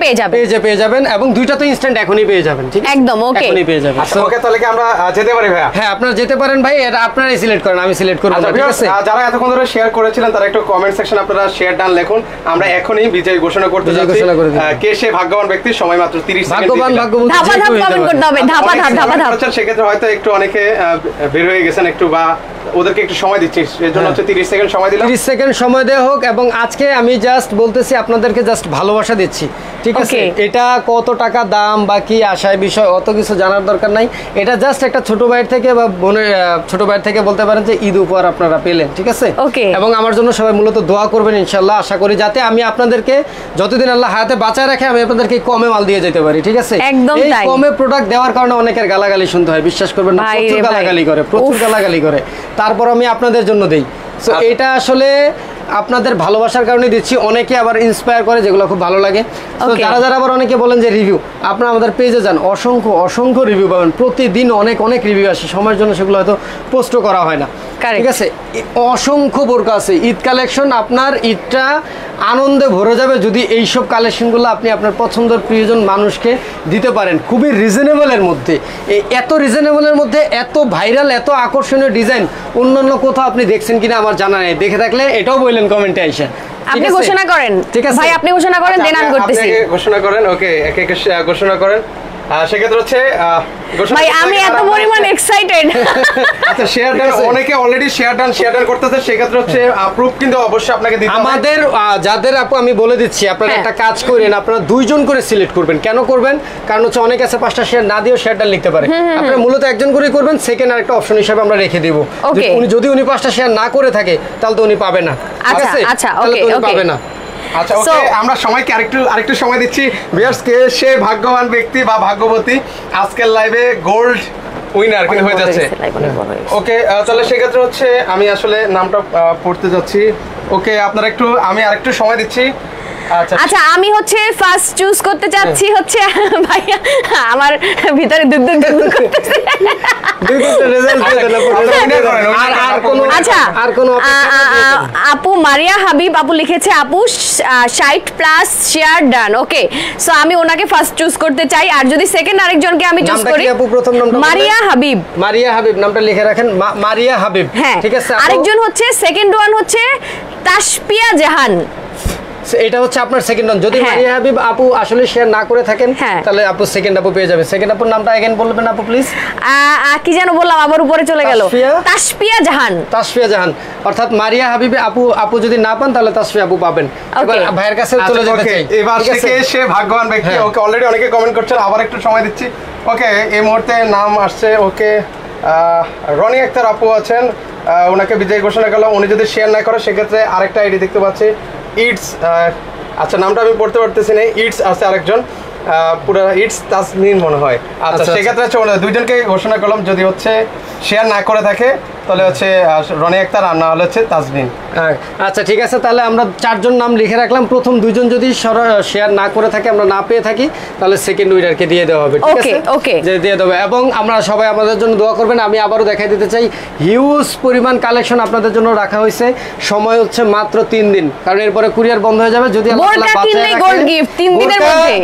পেয়ে যাবেন এবং দুইটা তো ইনস্ট্যান্ট এখনই পেয়ে যাবেন ঠিক একদম এখনই পেয়ে যাবেন ওকে তাহলে কি আমরা যেতে পারি ভাইয়া হ্যাঁ আপনারা যেতে পারেন ভাই এটা আপনারাই সিলেক্ট করেন আমি সিলেক্ট করব না ঠিক আছে যারা এতক্ষণ ধরে শেয়ার করেছিলেন তারা একটু কমেন্ট সেকশন আপনারা শেয়ার ডান লিখুন আমরা এখনই বিজয় ঘোষণা করতে যাচ্ছি কে সে ভাগ্যবান ব্যক্তি সময় মাত্র 30 সেকেন্ড ভাগ্যবান ধাপা কমেন্ট করতে হবে ধাপা সেক্ষেত্রে হয়তো একটু অনেকে বের হয়ে গেছেন একটু বা ওদেরকে একটু সময় দিচ্ছি এজন্য হচ্ছে 30 সেকেন্ড সময় দিলাম 30 সেকেন্ড সময় দেয়া হোক এবং আজকে আমি জাস্ট বলতেছি আপনাদেরকে জাস্ট ভালোবাসা দিচ্ছি ঠিক আছে এটা কত টাকা দাম বা কি আশায় বিষয় অত কিছু জানার দরকার নাই এটা জাস্ট একটা ছোট ভাইয়ের থেকে বা বোনের ছোট ভাইয়ের থেকে বলতে পারেন যে ঈদ উপহার আপনারা পেলেন ঠিক আছে এবং আমার জন্য সবাই মূলত দোয়া করবেন ইনশাআল্লাহ আশা করি যাতে আমি আপনাদেরকে যতদিন আল্লাহ হায়াতে বাঁচায় রাখে আমি আপনাদেরকে কমে মাল দিয়ে যেতে পারি ঠিক আছে এই কমে প্রোডাক্ট দেওয়ার কারণে অনেকের গালাগালি শুনতে হয় বিশ্বাস করবেন না প্রচুর গালাগালি করে তারপর আমি আপনাদের জন্য দেই সো এটা আসলে আপনাদের ভালোবাসার কারণে দিচ্ছি অনেকে আবার ইন্সপায়ার করে যেগুলো খুব ভালো লাগে তো যারা আবার অনেকে বলেন যে রিভিউ আপনারা আমাদের পেজে যান অসংখ্য রিভিউ পাবেন প্রতিদিন অনেক রিভিউ আসে সময়ের জন্য সেগুলো হয়তো পোস্টও করা হয় না ঠিক আছে অসংখ্য বোরকা আছে ঈদ কালেকশন আপনার ঈদটা আনন্দে ভরে যাবে যদি এইসব কালেকশনগুলো আপনি আপনার পছন্দের প্রিয়জন মানুষকে দিতে পারেন খুবই রিজনেবলের মধ্যে এত রিজনেবলের মধ্যে এত ভাইরাল এত আকর্ষণীয় ডিজাইন অন্যান্য কোথাও আপনি দেখছেন কিনা আমার জানা নেই দেখে থাকলে এটাও বললেন কমেন্টে আইসা আপনি ঘোষণা করেন ঠিক আছে ভাই আপনি ঘোষণা করেন দেন আমি করতেছি ঘোষণা করেন ওকে একে ঘোষণা করেন সেক্ষেত্রে হচ্ছে ভাই আমি এত পরিমাণ এক্সাইটেড আচ্ছা শেয়ার ডান অনেকে অলরেডি শেয়ার ডান করতেছে সেক্ষেত্রে হচ্ছে প্রুফ কিন্তু অবশ্যই আপনাকে দিতে হবে আমাদের যাদের আপু আমি বলে দিচ্ছি আপনারা একটা কাজ করেন আপনারা দুইজন করে সিলেক্ট করবেন কেন করবেন কারণ হচ্ছে অনেকে আছে 5টা শেয়ার না দিয়েও শেয়ার ডান লিখতে পারে আপনারা মূলত একজন করেই করবেন সেকেন্ড আরেকটা অপশন হিসেবে আমরা রেখে দেব যদি উনি 5টা শেয়ার না করে থাকে তাহলে তো উনি পাবে না ঠিক আছে আচ্ছা ওকে পাবে না আচ্ছা ওকে, আমরা সবাইকে আরেকটু সময় দিচ্ছি। ভিউয়ার্স, কে সে ভাগ্যবান ব্যক্তি বা ভাগ্যবতী আজকের লাইভে গোল্ড উইনার কিন্তু হয়ে যাচ্ছে। ওকে, তাহলে সেক্ষেত্রে হচ্ছে আমি আসলে নামটা পড়তে যাচ্ছি। ওকে, আমি আরেকটু সময় দিচ্ছি। আচ্ছা, আমি হচ্ছে ফার্স্ট চুজ করতে চাচ্ছি হচ্ছে ভাইয়া, আমার ভিতরে দুধ করতেছে। আচ্ছা, আপু মারিয়া হাবিব আপু লিখেছে, আপু 60+ শেয়ার ডান। ওকে, সো আমি ওনাকে ফার্স্ট চুজ করতে চাই। আর যদি সেকেন্ড আরেকজনকে আমি চুজ করি, আপু প্রথম নামটা মারিয়া হাবিব। মারিয়া হাবিব নামটা লিখে রাখেন, মারিয়া হাবিব। হ্যাঁ, ঠিক আছে। আরেকজন হচ্ছে সেকেন্ড ওয়ান হচ্ছে তাসপিয়া জাহান। এটা হচ্ছে আপনার সেকেন্ড ওয়ান। যদি মারিয়া হাবিব আপু আসলে শেয়ার না করে থাকেন তাহলে আপু সেকেন্ড আপু পেয়ে যাবে। সেকেন্ড আপুর নামটা अगेन বলবেন আপু প্লিজ। কি যেন বললাম, আবার উপরে চলে গেল। তাসপিয়া জাহান। তাসপিয়া জাহান, অর্থাৎ মারিয়া হাবিব আপু যদি না পান তাহলে তাসপিয়া আপু পাবেন। এবার ভাইয়ের কাছে চলে যেতে চাই। এবার থেকে সে ভাগ্যবান ব্যক্তি। ওকে, অলরেডি অনেকে কমেন্ট করছেন, আবার একটু সময় দিচ্ছি। ওকে, এই মুহূর্তে নাম আসছে। ওকে, রনি আক্তার আপু আছেন, ওনাকে বিজয় ঘোষণা করলাম। উনি যদি শেয়ার না করে সেক্ষেত্রে আরেকটা আইডি দেখতে পাচ্ছি, ইটস, আচ্ছা নামটা আমি পড়তে পারতেছি না। ইটস আছে আরেকজন, পুরো ইটস তাসমিন মনে হয়। আচ্ছা, সেক্ষেত্রে হচ্ছে দুইজনকে ঘোষণা করলাম, যদি হচ্ছে শেয়ার না করে থাকে তাহলে হচ্ছে রনি আক্তার, আর না হলে হচ্ছে তাসমিন। আচ্ছা ঠিক আছে, তাহলে আমরা 4 জন নাম লিখে রাখলাম। প্রথম 2 জন যদি শেয়ার না করে থাকে, আমরা না পেয়ে থাকি, তাহলে সেকেন্ড উইনারকে দিয়ে দেওয়া হবে। ঠিক আছে, ওকে, যে দিয়ে দেবো। এবং আমরা সবাই আমাদের জন্য দোয়া করবেন। আমি আবারও দেখাই দিতে চাই, হিউজ পরিমাণ কালেকশন আপনাদের জন্য রাখা হয়েছে। সময় হচ্ছে মাত্র 3 দিন, কারণ এরপরে কুরিয়ার বন্ধ হয়ে যাবে। যদি গোল্ড গিফট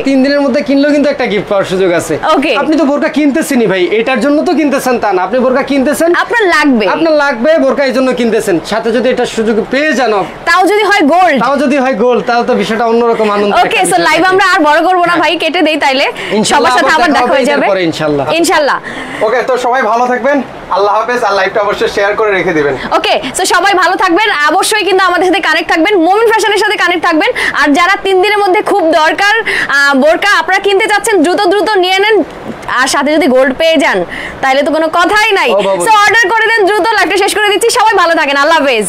3 দিনের মধ্যে কিনলেও কিন্তু একটা গিফট পাওয়ার সুযোগ আছে। আপনি তো বোরকা কিনতেছেনই ভাই, এটার জন্য তো কিনতেছেন তা না, আপনি বোরকা কিনতেছেন, আপনার লাগবে বোরকা, এই জন্য কিনতেছেন। সাথে যদি এটা সুযোগ পেয়ে যান, তাও যদি হয় গোল্ড, তাহলে তো বিষয়টা অন্যরকম আনন্দ। ওকে, সো লাইভ আমরা আর বড় করব না ভাই, কেটে দেই তাইলে। সবার সাথে আবার দেখা হয়ে যাবে ইনশাআল্লাহ। ওকে, তো সবাই ভালো থাকবেন, আল্লাহ হাফেজ। আর লাইভটা অবশ্যই শেয়ার করে রেখে দিবেন। ওকে, সো সবাই ভালো থাকবেন, অবশ্যই কিন্তু আমাদের সাথে কানেক্ট থাকবেন, মোমিন ফ্যাশনের সাথে কানেক্ট থাকবেন। আর যারা 3 দিনের মধ্যে খুব দরকার বোরকা আপনারা কিনতে চাচ্ছেন, দ্রুত নিয়ে নেন। আর সাথে যদি গোল্ড পেয়ে যান তাহলে তো কোনো কথাই নাই। সো অর্ডার করে দেন দ্রুত, লাইভটা শেষ করে দিচ্ছি। সবাই ভালো থাকেন, আল্লাহ হাফেজ।